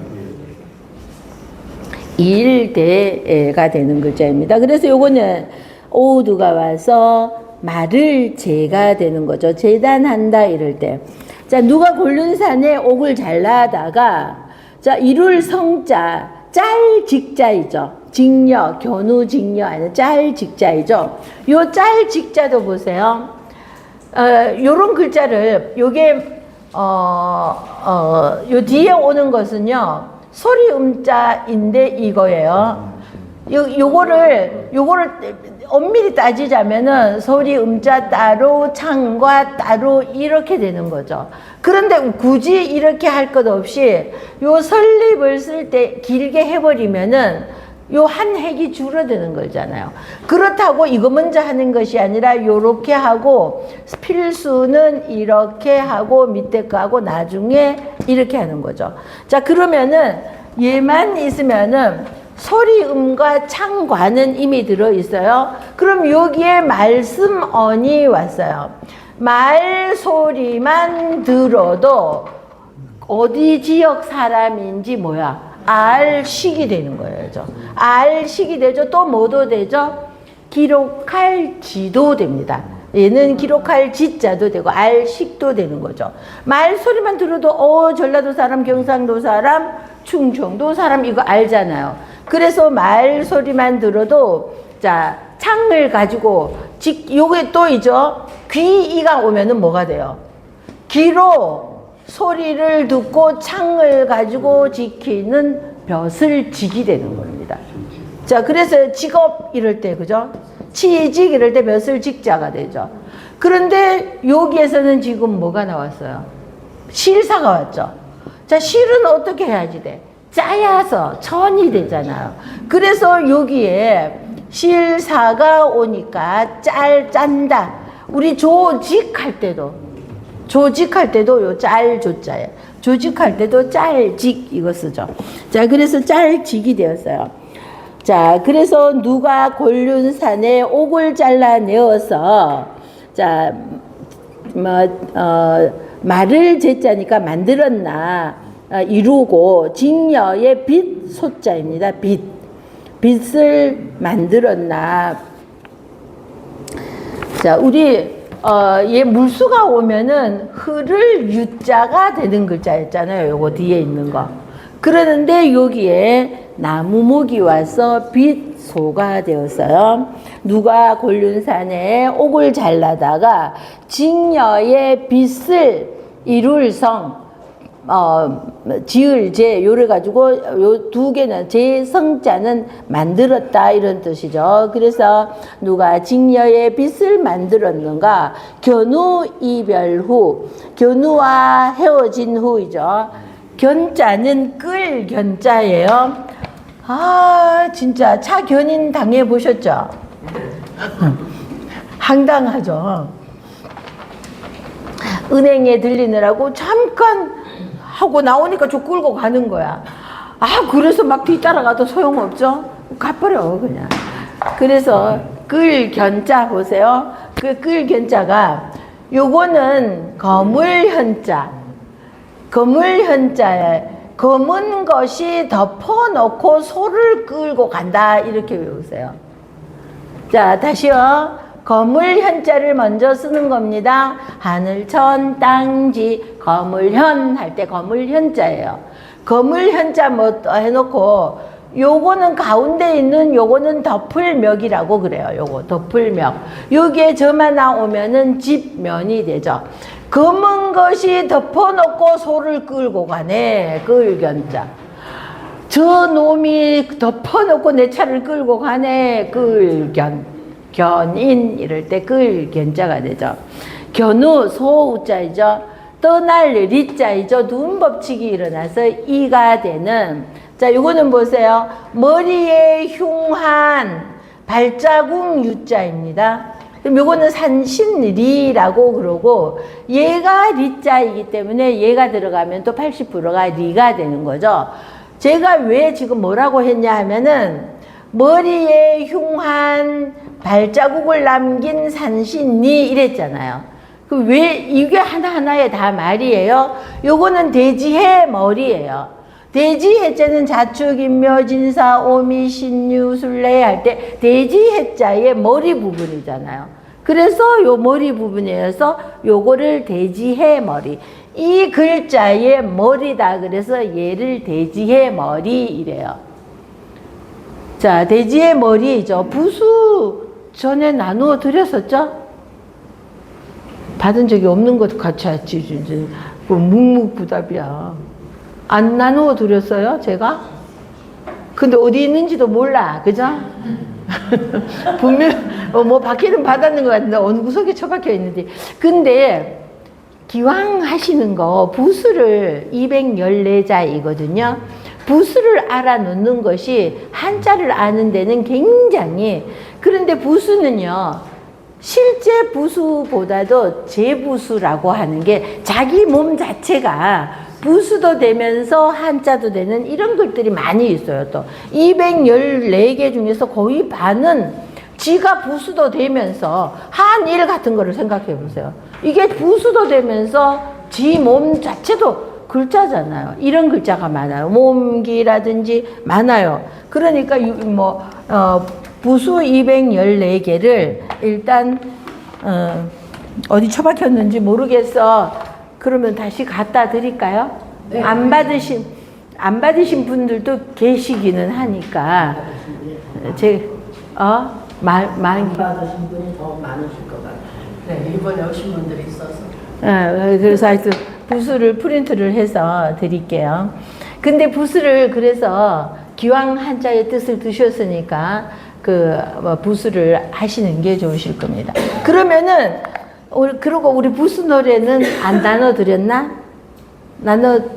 일대가 되는 글자입니다. 그래서 요거는 오두가 와서 말을 제가 되는 거죠. 재단한다 이럴 때. 자, 누가 곤륜산에 옥을 잘라다가 자, 이룰 성자 짤직자이죠. 직녀, 견우 직녀 아니라 짤직자이죠. 요 짤직자도 보세요. 요런 글자를 요게 요 뒤에 오는 것은요. 소리 음자인데 이거예요. 요거를 엄밀히 따지자면은 소리 음자 따로 창과 따로 이렇게 되는 거죠. 그런데 굳이 이렇게 할 것 없이 요 설립을 쓸 때 길게 해버리면은 요 한 획이 줄어드는 거잖아요. 그렇다고 이거 먼저 하는 것이 아니라 요렇게 하고 필수는 이렇게 하고 밑에 거 하고 나중에 이렇게 하는 거죠. 자, 그러면은 얘만 있으면은 소리음과 창과는 이미 들어있어요. 그럼 여기에 말씀언이 왔어요. 말소리만 들어도 어디 지역 사람인지 알식이 되는 거예요. 알식이 되죠. 또 뭐도 되죠? 기록할 지도 됩니다. 얘는 기록할 지자도 되고 알식도 되는 거죠. 말소리만 들어도 전라도 사람, 경상도 사람, 충청도 사람 이거 알잖아요. 그래서 말소리만 들어도 자, 창을 가지고 요게 또 있죠. 귀이가 오면은 뭐가 돼요? 귀로 소리를 듣고 창을 가지고 지키는 벼슬직이 되는 겁니다. 자, 그래서 직업 이럴 때 그죠? 취직 이럴 때 벼슬직자가 되죠. 그런데 여기에서는 지금 뭐가 나왔어요? 실사가 왔죠. 자, 실은 어떻게 해야지 돼? 짜야서 천이 되잖아요. 그래서 여기에 실사가 오니까 짠다. 우리 조직할 때도 요 짤조자예요. 조직할 때도 짤직 이거 쓰죠. 자, 그래서 짤직이 되었어요. 자, 그래서 누가 곤륜산에 옥을 잘라내어서 자, 말을 제자니까 만들었나 이루고 직녀의 빛 소자입니다. 빛을 만들었나. 자, 우리 얘 물수가 오면은 흐를 유자가 되는 글자였잖아요. 요거 뒤에 있는 거. 그러는데 여기에 나무목이 와서 빛소가 되었어요. 누가 곤륜산에 옥을 잘라다가 직녀의 빛을 이룰 성 지을 제 요래 가지고 요 두 개는 제 성자는 만들었다 이런 뜻이죠. 그래서 누가 직녀의 빛을 만들었는가? 견우 이별 후, 견우와 헤어진 후이죠. 견자는 끌 견자예요. 아, 진짜 차견인 당해 보셨죠? 황당하죠. 은행에 들리느라고 잠깐 하고 나오니까 저 끌고 가는 거야. 그래서 막 뒤따라가도 소용없죠? 가버려, 그냥. 그래서 끌 견자 보세요. 그 끌 견자가 요거는 거물현자. 거물현자에 검은 것이 덮어놓고 소를 끌고 간다. 이렇게 외우세요. 자, 다시요. 거물현자를 먼저 쓰는 겁니다. 하늘천 땅지 거물현 할 때 거물현자예요. 거물현자 뭐 해놓고 요거는 가운데 있는 요거는 덮을멱이라고 그래요. 요거 덮을멱. 여기에 저만 나오면은 집면이 되죠. 검은 것이 덮어놓고 소를 끌고 가네. 끌견자. 저 놈이 덮어놓고 내 차를 끌고 가네. 끌견. 견인 이럴 때 끌견자가 되죠. 견우 소우자이죠. 떠날 리자이죠. 눈법칙이 일어나서 이가 되는. 자, 요거는 보세요. 머리에 흉한 발자국 유자입니다. 그럼 요거는 산신리라고 그러고 얘가 리자이기 때문에 얘가 들어가면 또 80%가 리가 되는 거죠. 제가 왜 지금 뭐라고 했냐 하면은 머리에 흉한 발자국을 남긴 산신리 이랬잖아요. 그 왜 이게 하나하나에 다 말이에요? 요거는 대지해 머리예요. 대지 해자는 자축, 인묘, 진사, 오미, 신유, 술래 할 때 대지 해자의 머리 부분이잖아요. 그래서 요 머리 부분에서 요거를 대지해 머리. 이 글자의 머리다. 그래서 얘를 대지해 머리 이래요. 자, 대지해 머리죠. 부수 전에 나누어 드렸었죠? 받은 적이 없는 것도 같이 했지. 그 묵묵부답이야. 안 나누어 드렸어요, 제가? 근데 어디 있는지도 몰라, 그죠? 분명, 뭐, 받기는 받았는 것 같은데, 어느 구석에 처박혀 있는지. 근데, 기왕 하시는 거, 부수를 214자이거든요. 부수를 알아놓는 것이 한자를 아는 데는 굉장히, 그런데 부수는요, 실제 부수보다도 제부수라고 하는 게 자기 몸 자체가 부수도 되면서 한자도 되는 이런 글들이 많이 있어요. 또 214개 중에서 거의 반은 지가 부수도 되면서 한일 같은 거를 생각해 보세요. 이게 부수도 되면서 지 몸 자체도 글자잖아요. 이런 글자가 많아요. 몸기라든지 많아요. 그러니까 부수 214개를 일단 어디 처박혔는지 모르겠어. 그러면 다시 갖다 드릴까요? 네. 안 받으신 분들도 계시기는 하니까 안 받으신 분이 더 많으실 것 같아요. 네, 이번에 오신 분들이 있어서. 그래서 하여튼 부수를 프린트를 해서 드릴게요. 근데 부수를 그래서 기왕 한자의 뜻을 드셨으니까 부수를 하시는 게 좋으실 겁니다. 그러면은 그리고 우리 부수 노래는 안 나눠드렸나? 나눠드렸어요.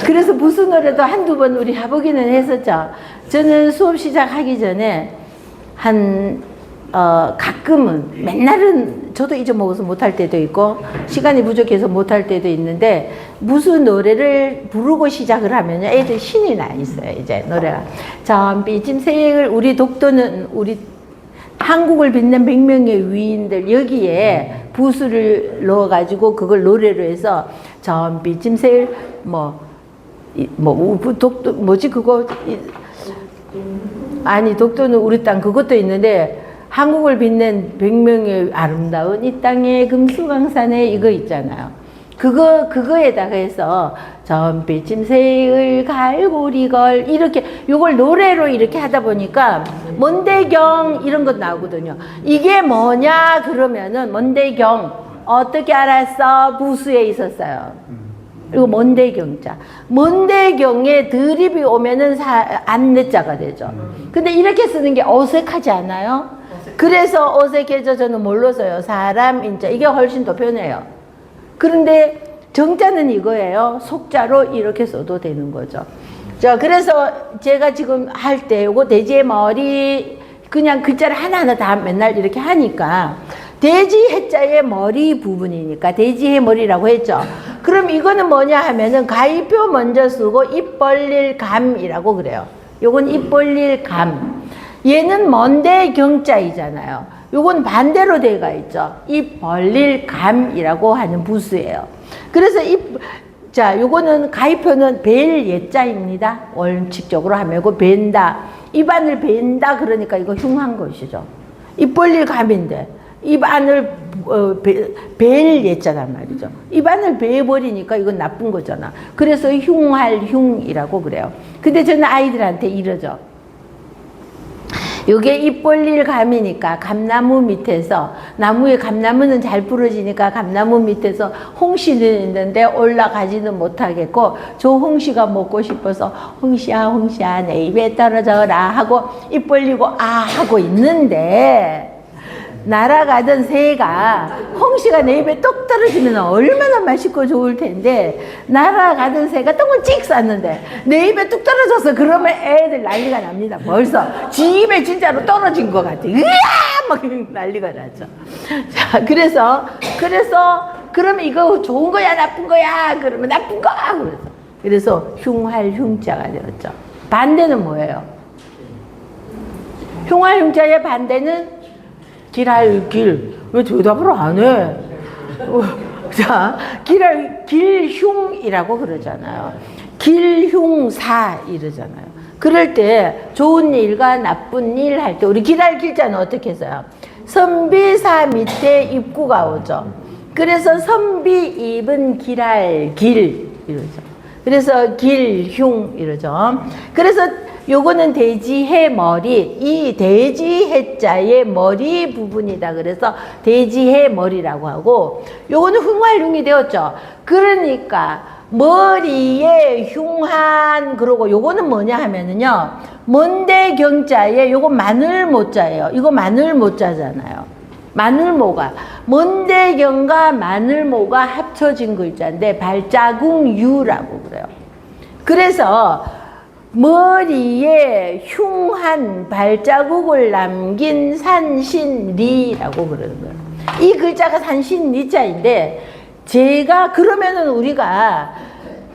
그래서 부수 노래도 한두 번 우리 해보기는 했었죠. 저는 수업 시작하기 전에 가끔은, 맨날은 저도 잊어먹어서 못할 때도 있고, 시간이 부족해서 못할 때도 있는데, 무슨 노래를 부르고 시작을 하면 애들 신이 나 있어요, 이제 노래가. 전비짐색을 우리 독도는 우리 한국을 빛낸 100명의 위인들 여기에 부수를 넣어가지고 그걸 노래로 해서 전비짐색을 독도 뭐지 그거 아니 독도는 우리 땅 그것도 있는데 한국을 빛낸 100명의 아름다운 이 땅에 금수강산에 이거 있잖아요. 그거에다가 해서 전비침새의 갈고리걸 이렇게 요걸 노래로 이렇게 하다 보니까 먼대경 이런 것 나오거든요. 이게 뭐냐 그러면은 먼대경 어떻게 알았어? 부수에 있었어요. 그리고 먼대경자. 먼대경에 드립이 오면은 안내자가 되죠. 근데 이렇게 쓰는 게 어색하지 않아요? 그래서 어색해져 저는 뭘로 써요? 사람, 인자. 이게 훨씬 더 편해요. 그런데 정자는 이거예요. 속자로 이렇게 써도 되는 거죠. 자, 그래서 제가 지금 할 때 요거 돼지의 머리 그냥 글자를 하나하나 다 맨날 이렇게 하니까 돼지 해자의 머리 부분이니까 돼지의 머리라고 했죠. 그럼 이거는 뭐냐 하면은 가위표 먼저 쓰고 입 벌릴 감이라고 그래요. 요건 입 벌릴 감. 얘는 먼데 경자이잖아요. 요건 반대로 돼가 있죠. 입 벌릴 감이라고 하는 부수예요. 그래서 요거는 가위표는 벨 예자입니다. 원칙적으로 하면 이거 벤다. 입안을 벤다 그러니까 이거 흉한 것이죠. 입 벌릴 감인데 입안을 벨 예자란 말이죠. 입안을 베버리니까 이건 나쁜 거잖아. 그래서 흉할 흉이라고 그래요. 근데 저는 아이들한테 이러죠. 요게 입 벌릴 감이니까 감나무 밑에서 나무에 감나무는 잘 부러지니까 감나무 밑에서 홍시는 있는데 올라가지는 못하겠고 저 홍시가 먹고 싶어서 홍시야 내 입에 떨어져라 하고 입 벌리고 하고 있는데 날아가던 새가 홍시가 내 입에 똑 떨어지면 얼마나 맛있고 좋을 텐데 날아가던 새가 똥을 찍 쌌는데 내 입에 뚝 떨어져서 그러면 애들 난리가 납니다. 벌써 지 입에 진짜로 떨어진 것 같아. 으아! 막 난리가 나죠. 자, 그래서 그러면 이거 좋은 거야 나쁜 거야? 그러면 나쁜 거. 그래서 흉할 흉자가 되었죠. 반대는 뭐예요? 흉할 흉자의 반대는 길할 길. 왜 대답을 안 해? 자, 길흉이라고 그러잖아요. 길흉사 이러잖아요. 그럴 때 좋은 일과 나쁜 일 할 때 우리 길할 길자는 어떻게 써요? 선비사 밑에 입구가 오죠. 그래서 선비 입은 길할 길 이러죠. 그래서 길흉 이러죠. 그래서 요거는 돼지해 머리, 이 돼지해자의 머리 부분이다. 그래서 돼지해 머리라고 하고, 요거는 흉활흉이 되었죠. 그러니까 머리에 흉한, 그러고 요거는 뭐냐 하면은요, 먼데 경자에 요거 마늘모자예요. 이거 마늘모자잖아요. 마늘모가 먼데경과 마늘모가 합쳐진 글자인데 발자국유라고 그래요. 그래서 머리에 흉한 발자국을 남긴 산신리라고 그러는 거예요. 이 글자가 산신리자인데 제가 그러면은 우리가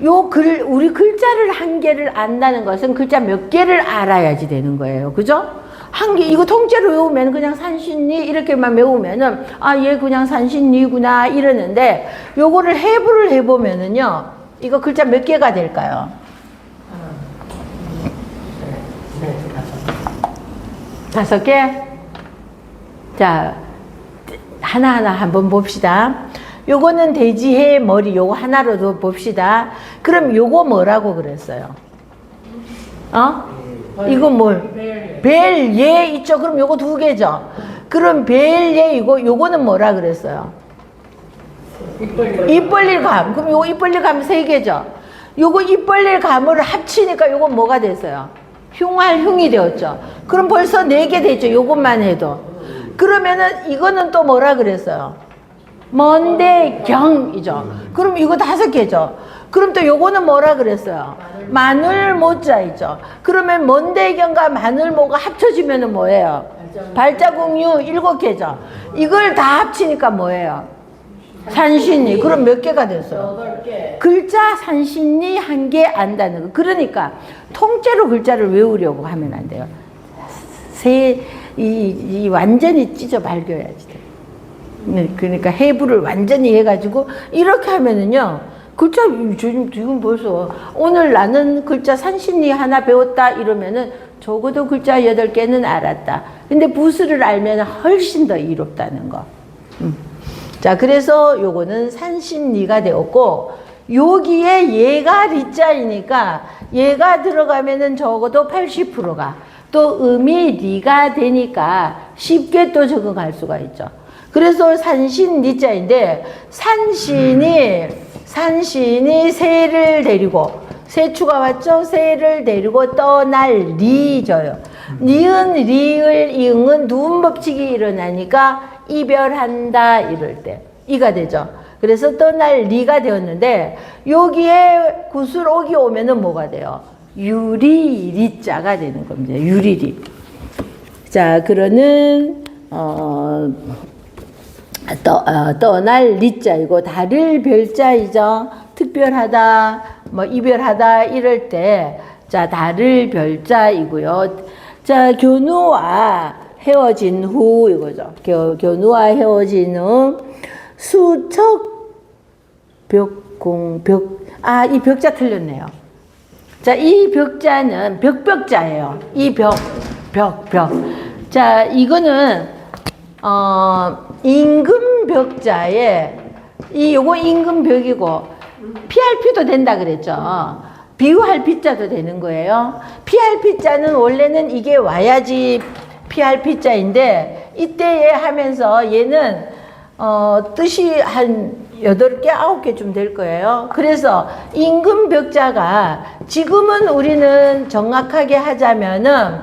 우리 글자를 한 개를 안다는 것은 글자 몇 개를 알아야지 되는 거예요. 그죠? 한 개, 이거 통째로 외우면 그냥 산신리 이렇게만 외우면은 아, 얘 그냥 산신리구나 이러는데 요거를 해부를 해보면은요, 이거 글자 몇 개가 될까요? 다섯 개? 자, 하나하나 한번 봅시다. 요거는 돼지해 머리, 요거 하나로도 봅시다. 그럼 요거 뭐라고 그랬어요? 이거 뭘? 벨예 있죠? 그럼 요거 두 개죠? 그럼 벨예이고, 요거는 뭐라 그랬어요? 입 벌릴 감. 그럼 요거 입 벌릴 감 세 개죠? 요거 입 벌릴 감을 합치니까 요거 뭐가 됐어요? 흉활흉이 되었죠. 그럼 벌써 4개 됐죠. 요것만 해도. 그러면은 이거는 또 뭐라 그랬어요? 먼데경이죠. 그럼 이거 5개죠. 그럼 또 요거는 뭐라 그랬어요? 마늘모자이죠. 그러면 먼데경과 마늘모가 합쳐지면은 뭐예요? 발자국유 7개죠. 이걸 다 합치니까 뭐예요? 산신리. 그럼 몇 개가 됐어요? 8개. 글자 산신리 1개 안다는 거. 그러니까 통째로 글자를 외우려고 하면 안 돼요. 이 완전히 찢어 밝혀야지 돼. 네, 그러니까 해부를 완전히 해가지고 이렇게 하면은요, 글자 지금 벌써 오늘 나는 글자 산신리 하나 배웠다 이러면은 적어도 글자 8개는 알았다. 근데 부수를 알면 훨씬 더 이롭다는 거. 자, 그래서 요거는 산신리가 되었고, 여기에 얘가 리자이니까 얘가 들어가면은 적어도 80%가 또 음이 리가 되니까 쉽게 또 적응할 수가 있죠. 그래서 산신리자인데 산신이 새를 데리고, 새추가 왔죠? 새를 데리고 떠날 리져요. 니은 리을 이응은 누운 법칙이 일어나니까 이별한다 이럴 때 이가 되죠. 그래서 떠날 리가 되었는데 여기에 구슬옥이 오면은 뭐가 돼요? 유리리자가 되는 겁니다. 유리리. 자, 그러는 떠날 리자이고 다를 별자이죠. 특별하다, 뭐 이별하다 이럴 때, 자, 다를 별자이고요. 자, 교누와 헤어진 후 이거죠. 교누와 헤어진 후 수척 벽공 이 벽자 틀렸네요. 자, 이 벽자는 벽자예요. 이 벽. 자, 이거는 임금 벽자에 요거 임금 벽이고 PRP도 된다 그랬죠. 비유할 피자도 되는 거예요. PR 피자는 원래는 이게 와야지 PR 피자인데 이때에 하면서 얘는 뜻이 한 8개, 9개쯤 될 거예요. 그래서 임금 벽자가 지금은 우리는 정확하게 하자면은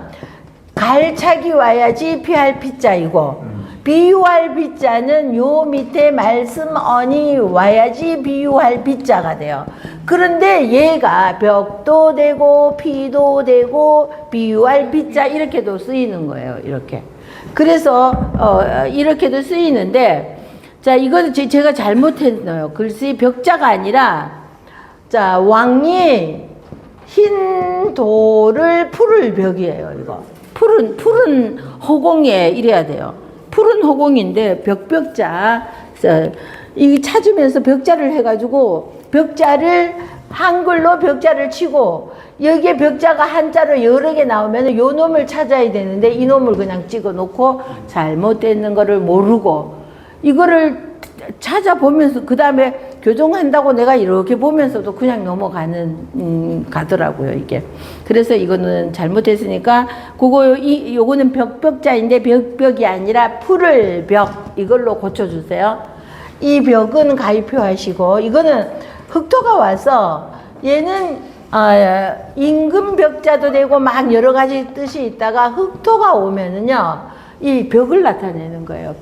갈착이 와야지 PR 피자이고 비유할 비자는 요 밑에 말씀 언이 와야지 비유할 비자가 돼요. 그런데 얘가 벽도 되고 피도 되고 비유할 비자 이렇게도 쓰이는 거예요. 이렇게. 그래서 이렇게도 쓰이는데, 자, 이거는 제가 잘못했어요. 글씨 벽자가 아니라, 자, 왕이 흰 돌을 풀을 벽이에요. 이거 푸른 허공에 이래야 돼요. 푸른 허공인데 벽자 이 찾으면서 벽자를 해가지고 벽자를 한글로 벽자를 치고 여기에 벽자가 한자로 여러 개 나오면 요 놈을 찾아야 되는데 이 놈을 그냥 찍어 놓고 잘못되는 거를 모르고 이거를 찾아보면서 그 다음에 교정한다고 내가 이렇게 보면서도 그냥 넘어가는 가더라고요 이게. 그래서 이거는 잘못했으니까 요거는 벽자인데 벽이 아니라 풀을 벽 이걸로 고쳐주세요. 이 벽은 가위표 하시고 이거는 흑토가 와서 얘는 임금 벽자도 되고 막 여러 가지 뜻이 있다가 흑토가 오면은요 이 벽을 나타내는 거예요.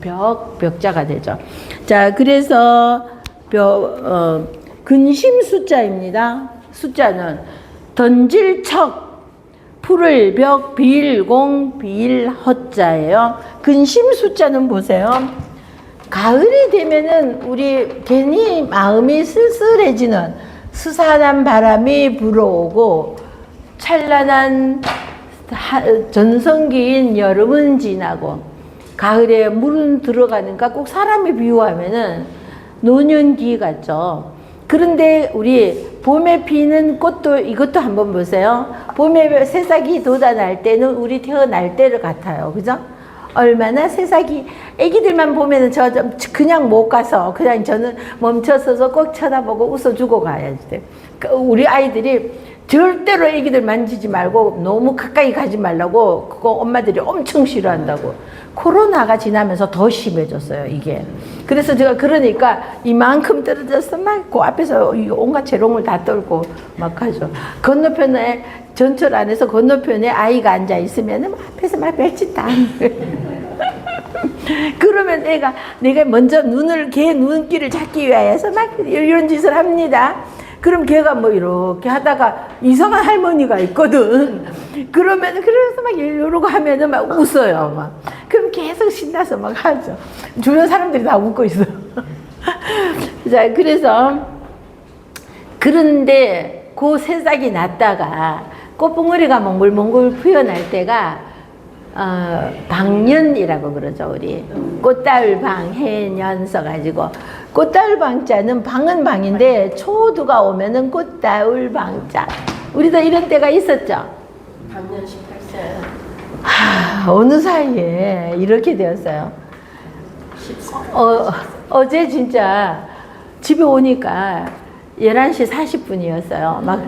벽자가 되죠. 자, 그래서 근심 숫자입니다. 숫자는 던질 척, 풀을 벽, 비일공, 비일허자예요. 근심 숫자는 보세요. 가을이 되면은 우리 괜히 마음이 쓸쓸해지는 스산한 바람이 불어오고 찬란한 전성기인 여름은 지나고 가을에 물은 들어가니까 꼭 사람이 비유하면은 노년기 같죠. 그런데 우리 봄에 피는 꽃도 이것도 한번 보세요. 봄에 새싹이 돋아날 때는 우리 태어날 때를 같아요. 그죠? 얼마나 새싹이 애기들만 보면은 저 그냥 못 가서 그냥 저는 멈춰서서 꼭 쳐다보고 웃어주고 가야지 돼. 우리 아이들이 절대로 애기들 만지지 말고 너무 가까이 가지 말라고 그거 엄마들이 엄청 싫어한다고. 코로나가 지나면서 더 심해졌어요 이게. 그래서 제가 그러니까 이만큼 떨어져서 막 그 앞에서 온갖 재롱을 다 떨고 막 하죠. 건너편에 전철 안에서 건너편에 아이가 앉아 있으면 앞에서 막 별짓 다 그러면 내가 먼저 걔 눈길을 잡기 위해서 막 이런 짓을 합니다. 그럼 걔가 뭐 이렇게 하다가 이상한 할머니가 있거든. 그래서 막 이러고 하면은 막 웃어요. 막. 그럼 계속 신나서 막 하죠. 주변 사람들이 다 웃고 있어요. 자, 그런데 그 새싹이 났다가 꽃봉오리가 몽글몽글 피어날 때가 방년이라고 그러죠, 우리. 꽃다울방, 해년 써가지고. 꽃다울방자는 방은 방인데 초두가 오면은 꽃다울방자. 우리도 이런 때가 있었죠. 작년 18세. 어느 사이에 이렇게 되었어요. 14. 어제 진짜 집에 오니까 11시 40분이었어요. 막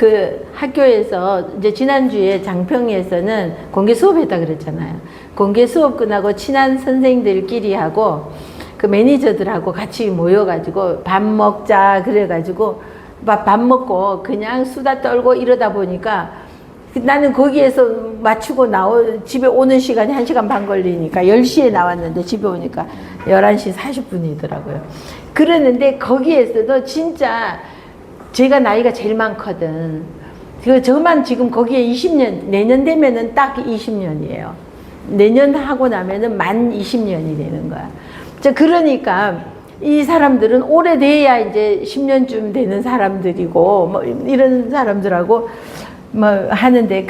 그 학교에서 이제 지난주에 장평에서는 공개 수업했다 그랬잖아요. 공개 수업 끝나고 친한 선생들끼리 하고 그 매니저들하고 같이 모여가지고 밥 먹자 그래가지고 밥 먹고 그냥 수다 떨고 이러다 보니까 나는 거기에서 마치고 집에 오는 시간이 1시간 반 걸리니까 10시에 나왔는데 집에 오니까 11시 40분이더라고요. 그랬는데 거기에서도 진짜 제가 나이가 제일 많거든. 저만 지금 거기에 20년, 내년 되면은 딱 20년이에요. 내년 하고 나면은 만 20년이 되는 거야. 그러니까 이 사람들은 오래돼야 이제 10년쯤 되는 사람들이고 뭐 이런 사람들하고 뭐 하는데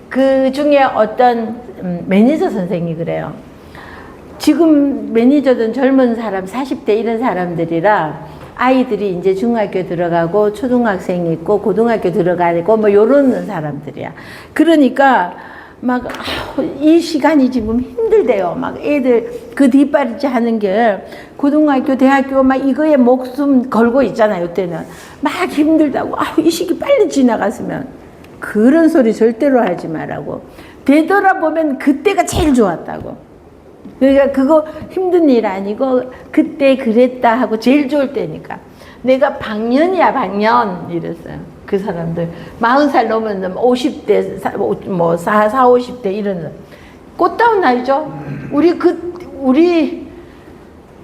그 중에 어떤 매니저 선생이 그래요. 지금 매니저든 젊은 사람 40대 이런 사람들이라 아이들이 이제 중학교 들어가고 초등학생 있고 고등학교 들어가고 뭐 요런 사람들이야. 그러니까 막 이 시간이 지금 힘들대요. 막 애들 그 뒷바라지 하는 게 고등학교 대학교 막 이거에 목숨 걸고 있잖아요. 이때는 막 힘들다고. 이 시기 빨리 지나갔으면. 그런 소리 절대로 하지 말라고. 되돌아보면 그때가 제일 좋았다고. 그러니까 그거 힘든 일 아니고 그때 그랬다 하고 제일 좋을 때니까. 내가 방년이야 방년 이랬어요. 그 사람들 40살 넘으면 50대 뭐 50대 이런 꽃다운 나이죠.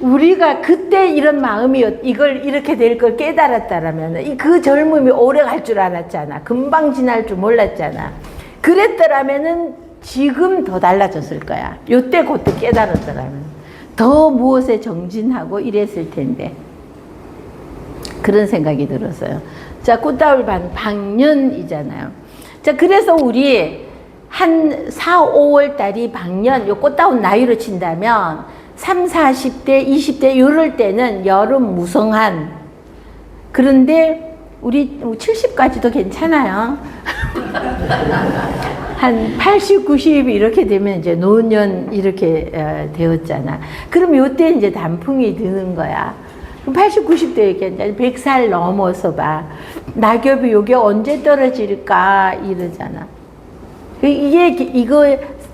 우리가 그때 이런 마음이 이걸 이렇게 될 걸 깨달았다라면 그 젊음이 오래 갈 줄 알았잖아. 금방 지날 줄 몰랐잖아. 그랬더라면은 지금 더 달라졌을 거야. 요때 그때 깨달았더라면 더 무엇에 정진하고 이랬을 텐데. 그런 생각이 들었어요. 자, 꽃다울 방년이잖아요. 자, 그래서 우리 한 4, 5월 달이 방년, 요 꽃다운 나이로 친다면 3, 40대, 20대 이럴 때는 여름 무성한. 그런데 우리 70까지도 괜찮아요. 한 80, 90 이렇게 되면 이제 노년 이렇게 되었잖아. 그럼 요때 이제 단풍이 드는 거야. 그럼 80, 90대 이렇게 100살 넘어서 봐. 낙엽이 요게 언제 떨어질까 이러잖아. 이거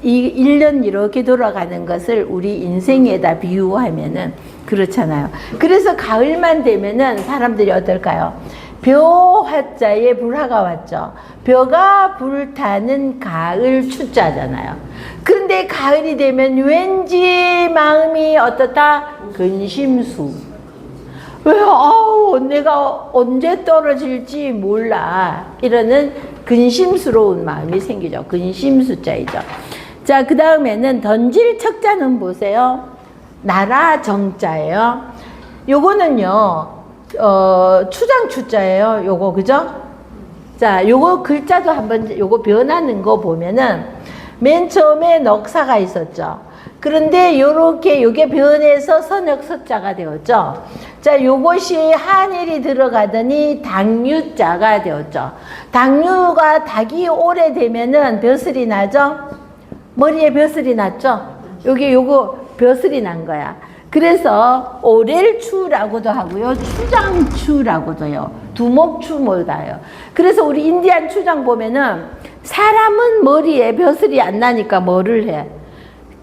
1년 이렇게 돌아가는 것을 우리 인생에다 비유하면은 그렇잖아요. 그래서 가을만 되면은 사람들이 어떨까요? 벼 화자에 불화가 왔죠. 벼가 불타는 가을 추자잖아요. 그런데 가을이 되면 왠지 마음이 어떻다? 근심수. 왜? 내가 언제 떨어질지 몰라. 이러는 근심스러운 마음이 생기죠. 근심수자이죠. 자, 그 다음에는 던질 척자는 보세요. 나라 정자예요. 요거는요, 추장 추자예요. 요거, 그죠? 자, 요거 글자도 한번, 요거 변하는 거 보면은 맨 처음에 넉사가 있었죠. 그런데 요렇게 요게 변해서 선역서자가 되었죠. 자, 요것이 한일이 들어가더니 당유자가 되었죠. 당유가 닭이 오래되면은 벼슬이 나죠? 머리에 벼슬이 났죠? 요거 벼슬이 난 거야. 그래서 오렐추라고도 하고요. 추장추라고도 해요. 두목추 몰다요. 그래서 우리 인디안 추장 보면은 사람은 머리에 벼슬이 안 나니까 뭐를 해?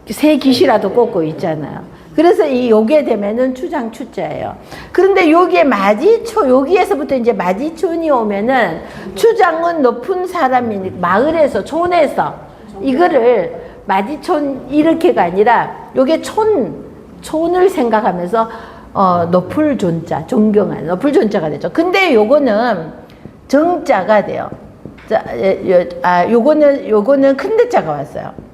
새 깃이라도 꽂고 있잖아요. 그래서 요게 되면은 추장추자예요. 그런데 요게 마지초, 여기에서부터 이제 마지촌이 오면은 추장은 높은 사람이 마을에서, 촌에서 이거를 마지촌 이렇게가 아니라 요게 촌을 생각하면서 높을 존자, 존경하는 높을 존자가 되죠. 근데 요거는 정자가 돼요. 자, 요거는 큰 대자가 왔어요.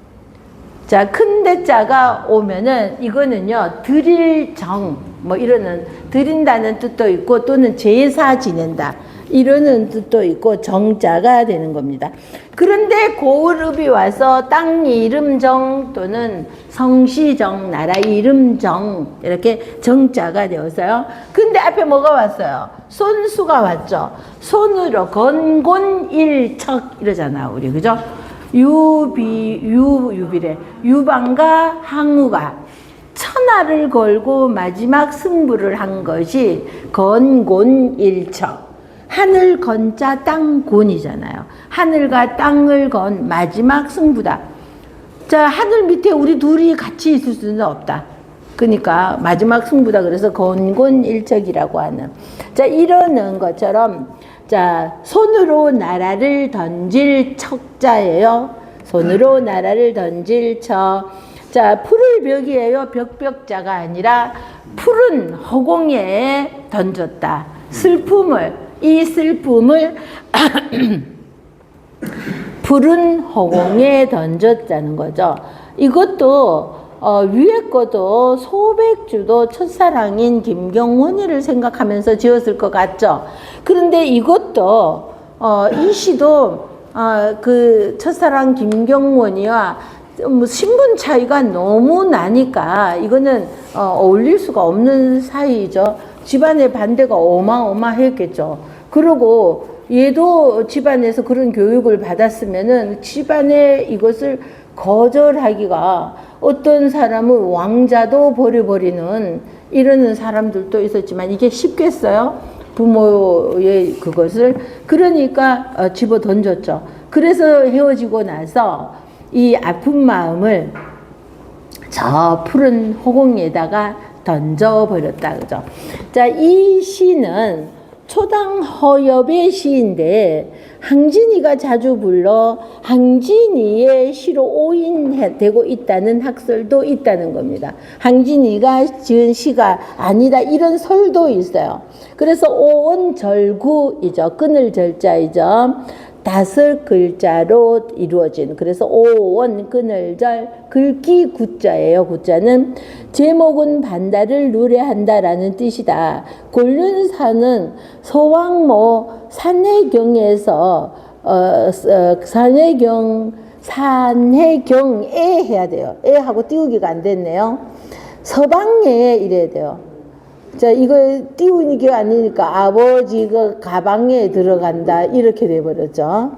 자, 큰 대자가 오면은 이거는요, 드릴 정, 뭐 이러는, 드린다는 뜻도 있고 또는 제사 지낸다. 이러는 뜻도 있고 정자가 되는 겁니다. 그런데 고을읍이 와서 땅 이름 정 또는 성시정, 나라 이름 정 이렇게 정자가 되어서요. 근데 앞에 뭐가 왔어요? 손수가 왔죠. 손으로 건곤일척 이러잖아 우리, 그죠? 유비래. 유방과 항우가 천하를 걸고 마지막 승부를 한 것이 건곤일척. 하늘 건자 땅 곤이잖아요. 하늘과 땅을 건 마지막 승부다. 자, 하늘 밑에 우리 둘이 같이 있을 수는 없다. 그러니까 마지막 승부다. 그래서 건곤일척이라고 하는. 자, 이러는 것처럼 자, 손으로 나라를 던질 척자예요. 손으로 나라를 던질 척. 자, 푸를 벽이에요. 벽벽자가 아니라 푸른 허공에 던졌다. 슬픔을, 이 슬픔을 푸른 허공에 던졌다는 거죠. 이것도 위에 것도 소백주도 첫사랑인 김경훈이를 생각하면서 지었을 것 같죠. 그런데 이것도 이 시도 그 첫사랑 김경훈이와 뭐 신분 차이가 너무 나니까 이거는 어울릴 수가 없는 사이죠. 집안의 반대가 어마어마했겠죠. 그리고 얘도 집안에서 그런 교육을 받았으면은 집안에 이것을 거절하기가, 어떤 사람은 왕자도 버려버리는 이러는 사람들도 있었지만 이게 쉽겠어요? 부모의 그것을. 그러니까 집어 던졌죠. 그래서 헤어지고 나서 이 아픈 마음을 저 푸른 허공에다가 던져버렸다. 그죠? 자, 이 시는 초당 허엽의 시인데 항진이가 자주 불러 항진이의 시로 오인되고 있다는 학설도 있다는 겁니다. 항진이가 지은 시가 아니다 이런 설도 있어요. 그래서 오원절구이죠. 끊을 절자이죠. 5글자로 이루어진, 그래서 오원 끊을절 글귀 구자예요. 구자는 제목은 반달을 누례한다라는 뜻이다. 곤륜사는 소왕모 산해경에서 산해경에 해야 돼요. 에하고 띄우기가 안 됐네요. 서방에 이래야 돼요. 자, 이거 띄우는 게 아니니까 아버지가 가방에 들어간다 이렇게 돼버렸죠.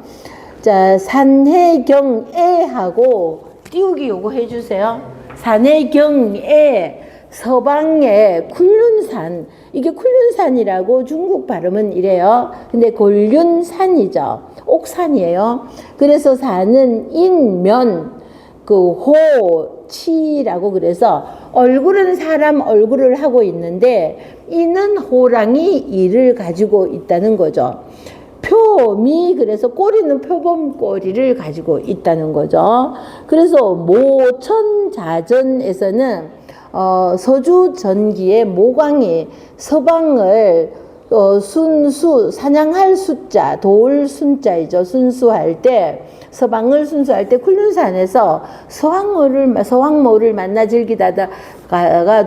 자, 산해경에 하고 띄우기 요거 해주세요. 산해경에 서방에 굴륜산, 이게 굴륜산이라고 중국 발음은 이래요. 근데 굴륜산이죠. 옥산이에요. 그래서 산은 인면, 호, 치라고 그래서 얼굴은 사람 얼굴을 하고 있는데 이는 호랑이 이를 가지고 있다는 거죠. 표미, 그래서 꼬리는 표범 꼬리를 가지고 있다는 거죠. 그래서 모천자전에서는 서주 전기의 모광이 서방을 순수, 사냥할 숫자, 도울 순자이죠. 순수할 때, 서방을 순수할 때 굴륜산에서 서왕모를 만나 즐기다가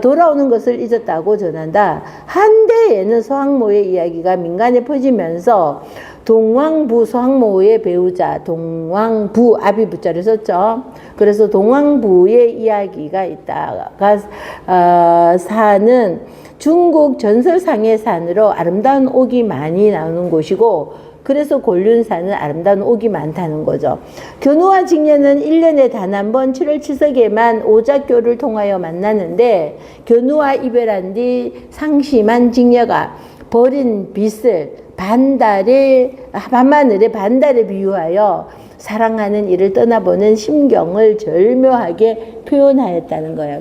돌아오는 것을 잊었다고 전한다. 한때에는 서왕모의 이야기가 민간에 퍼지면서 동왕부, 서왕모의 배우자 동왕부, 아비부자를 썼죠. 그래서 동왕부의 이야기가 있다가 산은 중국 전설상의 산으로 아름다운 옥이 많이 나오는 곳이고, 그래서 굴륜산은 아름다운 옥이 많다는 거죠. 견우와 직녀는 1년에 단 한 번 7월 치석에만 오작교를 통하여 만나는데, 견우와 이별한 뒤 상심한 직녀가 버린 빚을 밤하늘의 반달에 비유하여 사랑하는 이를 떠나보는 심경을 절묘하게 표현하였다는 거예요.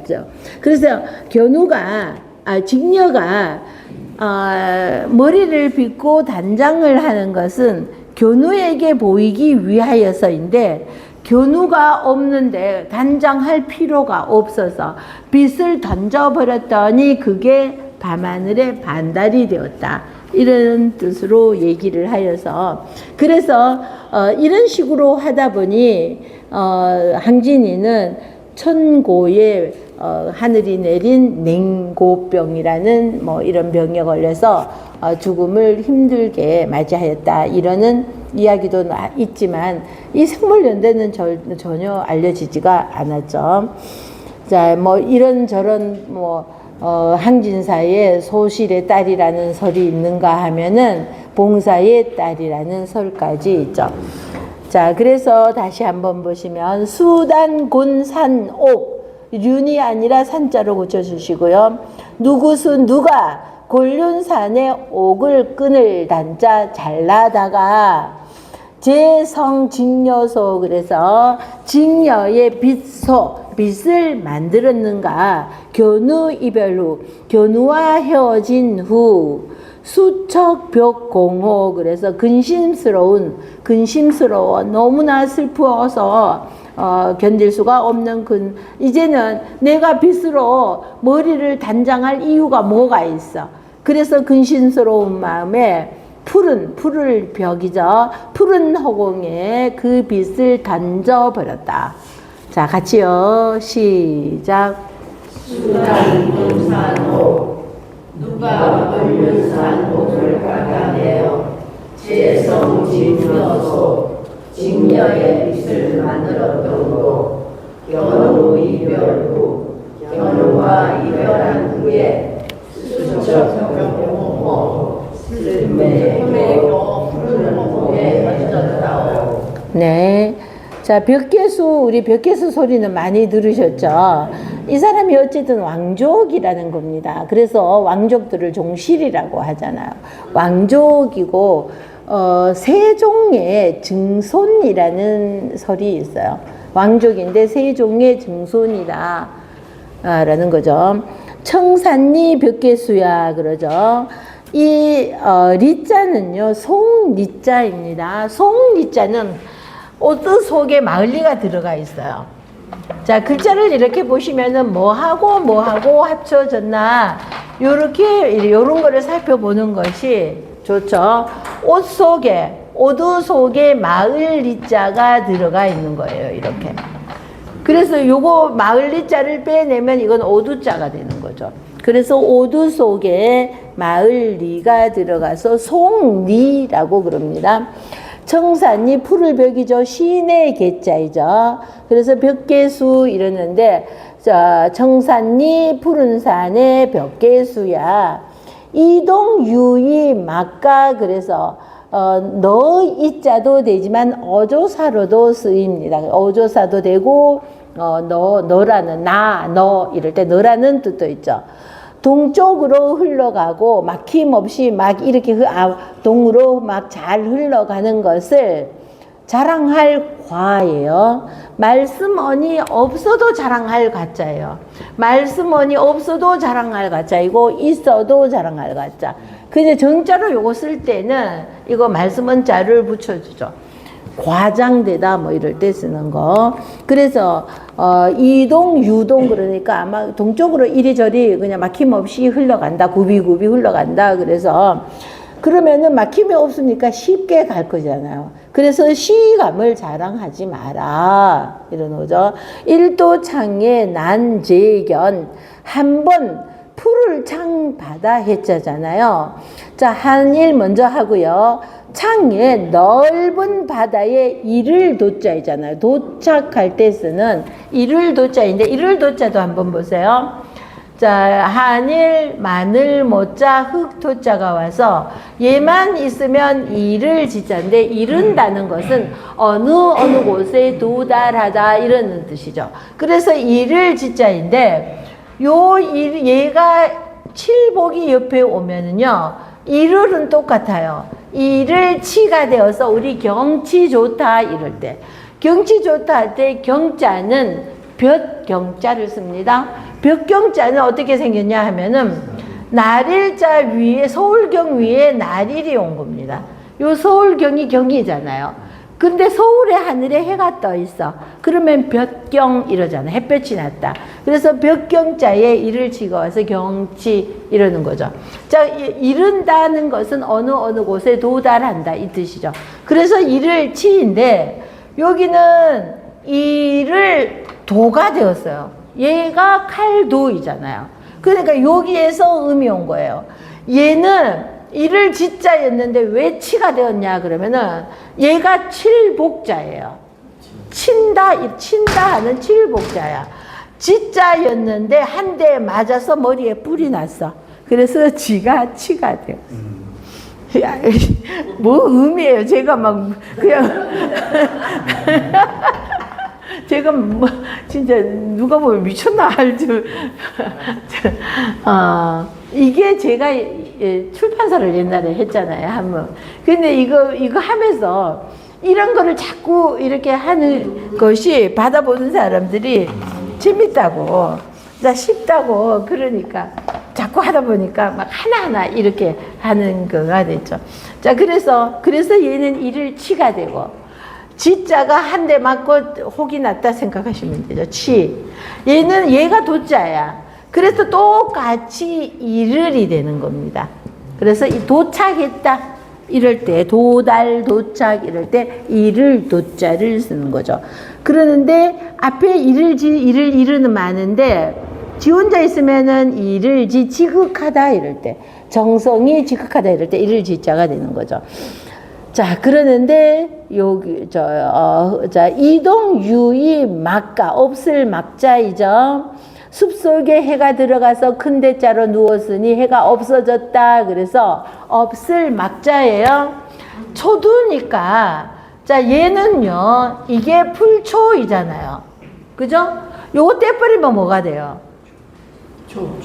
그래서 직녀가 머리를 빗고 단장을 하는 것은 견우에게 보이기 위하여서인데, 견우가 없는데 단장할 필요가 없어서 빗을 던져버렸더니 그게 밤하늘의 반달이 되었다. 이런 뜻으로 얘기를 하여서, 그래서 이런 식으로 하다 보니 항진이는 천고에 하늘이 내린 냉고병이라는 이런 병에 걸려서 죽음을 힘들게 맞이하였다. 이러는 이야기도 있지만 이 생물연대는 전혀 알려지지가 않았죠. 자, 이런저런 항진사의 소실의 딸이라는 설이 있는가 하면은 봉사의 딸이라는 설까지 있죠. 자, 그래서 다시 한번 보시면 수단곤산옥, 륜이 아니라 산자로 고쳐주시고요. 누가 굴륜산에 옥을 끊을 단자 잘라다가 제성직녀소, 그래서 직녀의 빚을 만들었는가. 견우 이별 후, 견우와 헤어진 후 수척벽공호, 그래서 근심스러워 너무나 슬퍼서 견딜 수가 없는 이제는 내가 빚으로 머리를 단장할 이유가 뭐가 있어. 그래서 근심스러운 마음에 푸를 벽이죠. 푸른 허공에 그 빚을 던져버렸다. 자, 같이요. 시작. 수단군산옥, 누가 굴륜산옥을 깎아내어 제성직녀소, 직녀의 빚을 만들었던 곳, 견우 이별 후, 견우와 이별한 후에 수척병공호, 슬픔의 푸른 허공에 던졌다오. 네. 자, 우리 벽계수 소리는 많이 들으셨죠? 이 사람이 어쨌든 왕족이라는 겁니다. 그래서 왕족들을 종실이라고 하잖아요. 왕족이고, 세종의 증손이라는 설이 있어요. 왕족인데 세종의 증손이다 라는 거죠. 청산리 벽계수야 그러죠. 이 리자는요, 송리자입니다. 송리자는 오드 속에 마을리가 들어가 있어요. 자, 글자를 이렇게 보시면은 뭐하고 합쳐졌나, 요런 거를 살펴보는 것이 좋죠. 오두 속에 마을리자가 들어가 있는 거예요, 이렇게. 그래서 요거 마을리자를 빼내면 이건 오두자가 되는 거죠. 그래서 오두 속에 마을리가 들어가서 송리라고 그럽니다. 청산리 푸를 벽이죠. 시내 개자이죠. 그래서 벽계수 이러는데, 자, 청산리 푸른 산의 벽계수야. 이동 유의 막가. 그래서 너 이자도 되지만 어조사로도 쓰입니다. 어조사도 되고 너라는 너 이럴 때 너라는 뜻도 있죠. 동쪽으로 흘러가고 막힘없이 막 이렇게 동으로 막 잘 흘러가는 것을 자랑할 과예요. 말씀언이 없어도 자랑할 가짜예요. 말씀언이 없어도 자랑할 가짜이고 있어도 자랑할 가짜. 근데 정자로 요거 쓸 때는 이거 말씀언자를 붙여주죠. 과장되다 뭐 이럴 때 쓰는 거. 그래서 이동 유동 그러니까 아마 동쪽으로 이리저리 그냥 막힘없이 흘러간다. 굽이굽이 흘러간다. 그래서 그러면은 막힘이 없으니까 쉽게 갈 거잖아요. 그래서 시감을 자랑하지 마라. 이런 거죠. 일도창의 난재견 한 번 풀을 창 바다 해자잖아요. 자, 한일 먼저 하고요. 창의 넓은 바다에 이를 도자이잖아요. 도착할 때 쓰는 이를 도자인데 이를 도자도 한번 보세요. 자, 한일 마늘 모자 흑 토자가 와서 얘만 있으면 이를 지자인데 이른다는 것은 어느 곳에 도달하다 이런 뜻이죠. 그래서 이를 지자인데 얘가 칠복이 옆에 오면은요 이를은 똑같아요. 이를 치가 되어서 우리 경치 좋다 이럴 때 경치 좋다 할 때 경자는 볕경자를 씁니다. 볕경자는 어떻게 생겼냐 하면은 날일자 위에 서울경 위에 날일이 온 겁니다. 요 서울경이 경이잖아요. 근데 서울의 하늘에 해가 떠 있어. 그러면 볕경 이러잖아. 햇볕이 났다. 그래서 볕경자에 이를 치고 와서 경치 이러는 거죠. 자, 이른다는 것은 어느 곳에 도달한다 이 뜻이죠. 그래서 이를 치인데 여기는 이를 도가 되었어요. 얘가 칼도이잖아요. 그러니까 여기에서 음이 온 거예요. 얘는 이를 지자였는데 왜 치가 되었냐 그러면은 얘가 칠복자예요. 친다 하는 칠복자야. 지자였는데 한 대 맞아서 머리에 뿔이 났어. 그래서 지가 치가 되었어. 야, 뭐 의미예요? 제가 막 그냥 제가 뭐 진짜 누가 보면 미쳤나 할 줄. 이게 제가 출판사를 옛날에 했잖아요, 한번. 근데 이거 하면서 이런 거를 자꾸 이렇게 하는 것이 받아보는 사람들이 재밌다고, 쉽다고 그러니까 자꾸 하다 보니까 막 하나하나 이렇게 하는 거가 됐죠. 자, 그래서 얘는 이를 치가 되고, 지자가 한 대 맞고 혹이 났다 생각하시면 되죠. 치. 얘가 도자야. 그래서 똑같이 이를이 되는 겁니다. 그래서 이 도착했다 이럴 때 도착 이럴 때 이를 도자를 쓰는 거죠. 그러는데 앞에 이르는 많은데 지 혼자 있으면은 이를 지극하다 이럴 때 정성이 지극하다 이럴 때 이를 지자가 되는 거죠. 자, 그러는데 여기 자, 이동 유의 막가 없을 막자이죠. 숲속에 해가 들어가서 큰 대자로 누웠으니 해가 없어졌다. 그래서 없을 막자예요. 초두니까 자, 얘는요 이게 풀초이잖아요. 그죠? 요거 떼버리면 뭐가 돼요?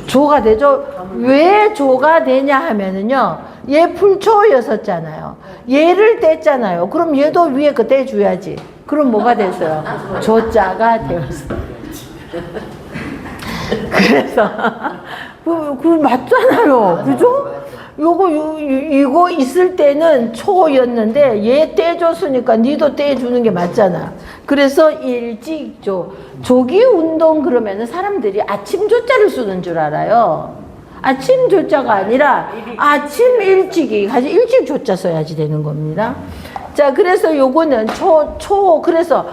조가 되죠. 왜 조가 되냐 하면은요 얘 풀초였었잖아요. 얘를 떼잖아요. 그럼 얘도 위에 그 떼줘야지. 그럼 뭐가 됐어요? 조자가 되었어요. 그래서 그 맞잖아요. 그죠? 이거 있을 때는 초였는데 얘 떼줬으니까 니도 떼주는 게 맞잖아. 그래서 일찍조. 조기 운동 그러면은 사람들이 아침 조자를 쓰는 줄 알아요. 아침 조자가 아니라 아침 일찍이 가지 일찍 조자 써야지 되는 겁니다. 자, 그래서 요거는 그래서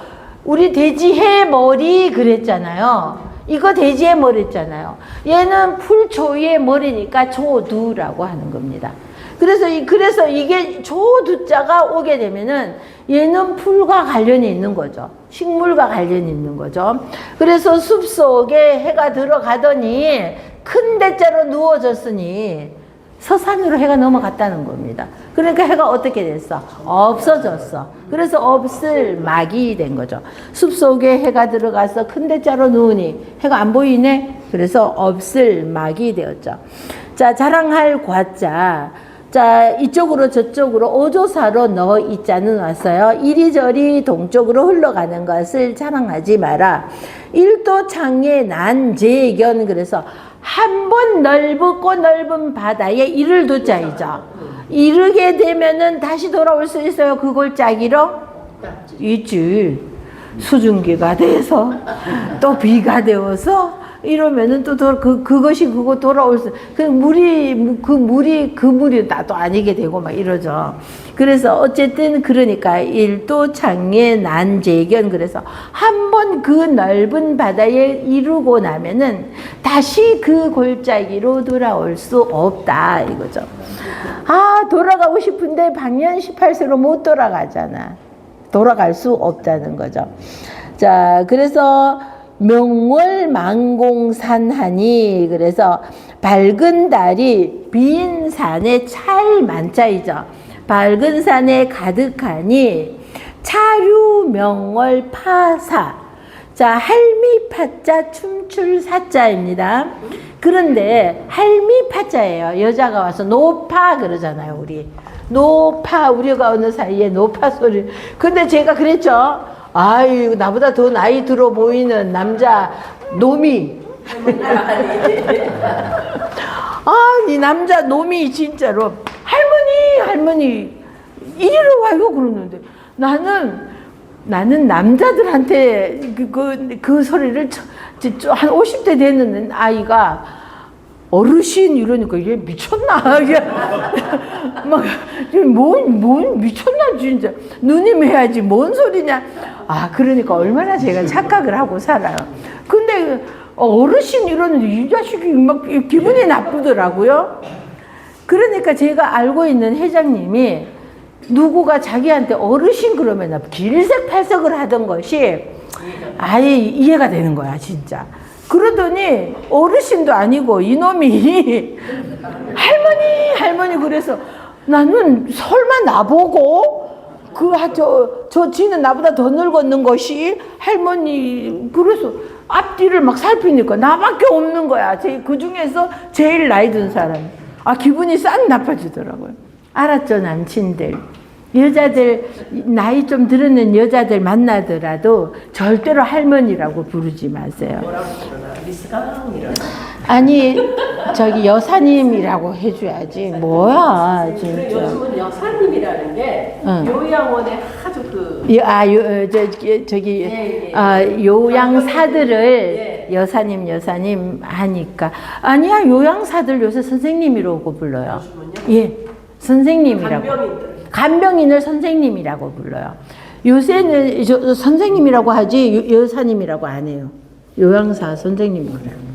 우리 돼지해 머리 그랬잖아요. 이거 돼지의 머리잖아요. 얘는 풀초의 머리니까 초두라고 하는 겁니다. 그래서 이게 조두자가 오게 되면은 얘는 풀과 관련이 있는 거죠. 식물과 관련이 있는 거죠. 그래서 숲속에 해가 들어가더니 큰 대자로 누워졌으니 서산으로 해가 넘어갔다는 겁니다. 그러니까 해가 어떻게 됐어? 없어졌어. 그래서 없을 막이 된 거죠. 숲속에 해가 들어가서 큰 대자로 누우니 해가 안 보이네? 그래서 없을 막이 되었죠. 자, 자랑할 과자. 자, 이쪽으로 저쪽으로 오조사로 넣어 이자는 왔어요. 이리저리 동쪽으로 흘러가는 것을 자랑하지 마라. 일도창의 난제견. 그래서 한 번 넓고 넓은 바다에 이를 두자이죠. 이르게 되면은 다시 돌아올 수 있어요. 그 골짜기로? 있지. 수증기가 돼서 또 비가 되어서 이러면은 또 그것이 돌아올 수, 그 물이 나도 아니게 되고 막 이러죠. 그래서 어쨌든 그러니까 일도창의 난제견. 그래서 한 번 그 넓은 바다에 이루고 나면은 다시 그 골짜기로 돌아올 수 없다 이거죠. 아, 돌아가고 싶은데 방년 18세로 못 돌아가잖아. 돌아갈 수 없다는 거죠. 자, 그래서 명월망공산하니. 그래서 밝은 달이 빈 산에 찰 만자이죠. 밝은 산에 가득하니 차류명월파사. 자, 할미파자 춤출사자입니다. 그런데 할미파자예요. 여자가 와서 노파 그러잖아요. 우리 노파, 우리가 어느 사이에 노파 소리. 근데 제가 그랬죠. 아유, 나보다 더 나이 들어 보이는 남자 놈이. 아니, 남자 놈이 진짜로 할머니 이리로 와요 그러는데 나는 남자들한테 그 소리를 한 50대 되는 아이가 어르신 이러니까 얘 미쳤나? 뭔 미쳤나 진짜. 누님 해야지 뭔 소리냐. 아, 그러니까 얼마나 제가 착각을 하고 살아요. 근데 어르신 이러는데 이 자식이 막 기분이 나쁘더라고요. 그러니까 제가 알고 있는 회장님이 누구가 자기한테 어르신 그러면 길색팔색을 하던 것이 아예 이해가 되는 거야 진짜. 그러더니 어르신도 아니고 이놈이 할머니 그래서 나는 설마 나보고 저 지는 나보다 더 늙었는 것이 할머니. 그래서 앞뒤를 막 살피니까 나밖에 없는 거야. 그 중에서 제일 나이 든 사람. 아, 기분이 싹 나빠지더라고요. 알았죠, 남친들. 여자들, 나이 좀 들었는 여자들 만나더라도 절대로 할머니라고 부르지 마세요. 뭐라고 그러나? 미스강 이런. 아니, 저기 여사님이라고 해줘야지. 뭐야, 진짜. 요즘은 여사님이라는 게 응. 요양원에 아주 저기, 예. 요양사들을 예. 여사님 하니까. 아니야, 요양사들 요새 선생님이라고 불러요. 요즘은요? 예, 선생님이라고. 간병인을 선생님이라고 불러요. 요새는 선생님이라고 하지 여사님이라고 안 해요. 요양사 선생님이라고.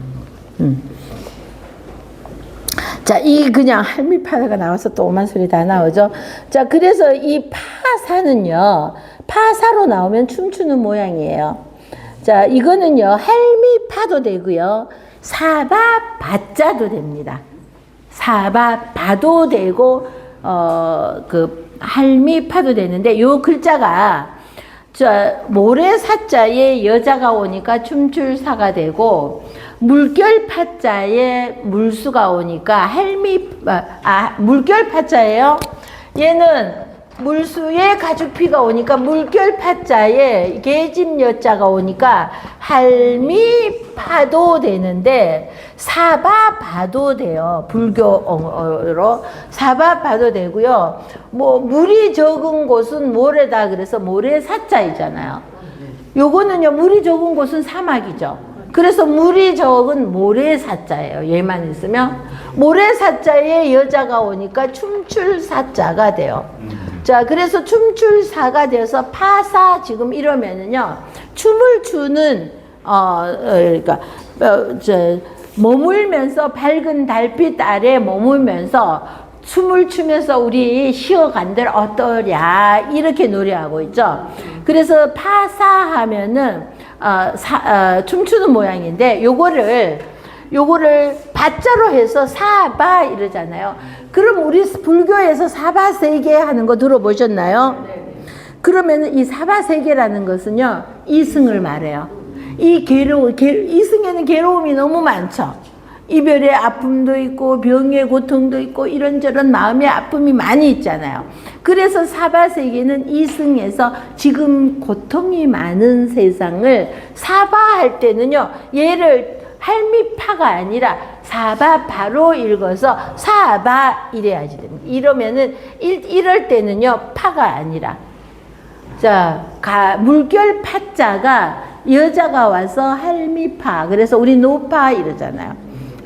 자, 이 그냥 할미파가 나와서 또 오만 소리 다 나오죠. 자, 그래서 이 파사는요, 파사로 나오면 춤추는 모양이에요. 자, 이거는요, 할미파도 되고요, 사바바자도 됩니다. 사바바도 되고, 할미파도 되는데, 요 글자가, 모래사자에 여자가 오니까 춤출사가 되고, 물결파자에 물수가 오니까 물결파자예요. 얘는 물수에 가죽피가 오니까 물결파자에 계집여자가 오니까 할미파도 되는데 사바바도 돼요. 불교어로 사바바도 되고요. 뭐 물이 적은 곳은 모래다 그래서 모래사자이잖아요. 요거는요, 물이 적은 곳은 사막이죠. 그래서 물이 적은 모래사자예요. 얘만 있으면 모래사자에 여자가 오니까 춤출사자가 돼요. 자, 그래서 춤출사가 되어서 파사 지금 이러면은요, 춤을 추는 그러니까 머물면서 밝은 달빛 아래 머물면서 춤을 추면서 우리 쉬어간들 어떠랴 이렇게 노래하고 있죠. 그래서 파사하면은 춤추는 모양인데 요거를 바자로 해서 사바 이러잖아요. 그럼 우리 불교에서 사바세계 하는 거 들어보셨나요? 그러면 이 사바세계라는 것은요, 이승을 말해요. 이승에는 괴로움이 너무 많죠. 이별의 아픔도 있고 병의 고통도 있고 이런저런 마음의 아픔이 많이 있잖아요. 그래서 사바세계는 이승에서 지금 고통이 많은 세상을 사바할 때는요, 얘를 할미파가 아니라 사바바로 읽어서 사바 이래야지 됩니다. 이러면은 이럴 때는요, 파가 아니라 자, 물결 파자가 여자가 와서 할미파, 그래서 우리 노파 이러잖아요.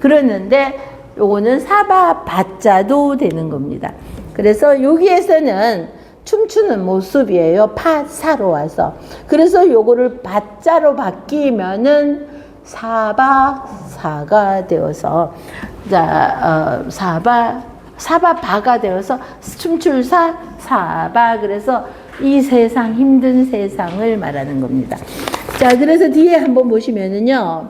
그러는데 요거는 사바바자도 되는 겁니다. 그래서 여기에서는 춤추는 모습이에요. 파사로 와서. 그래서 요거를 바자로 바뀌면은 사바사가 되어서 사바바가 되어서 춤출 사바. 그래서 이 세상, 힘든 세상을 말하는 겁니다. 자, 그래서 뒤에 한번 보시면은요,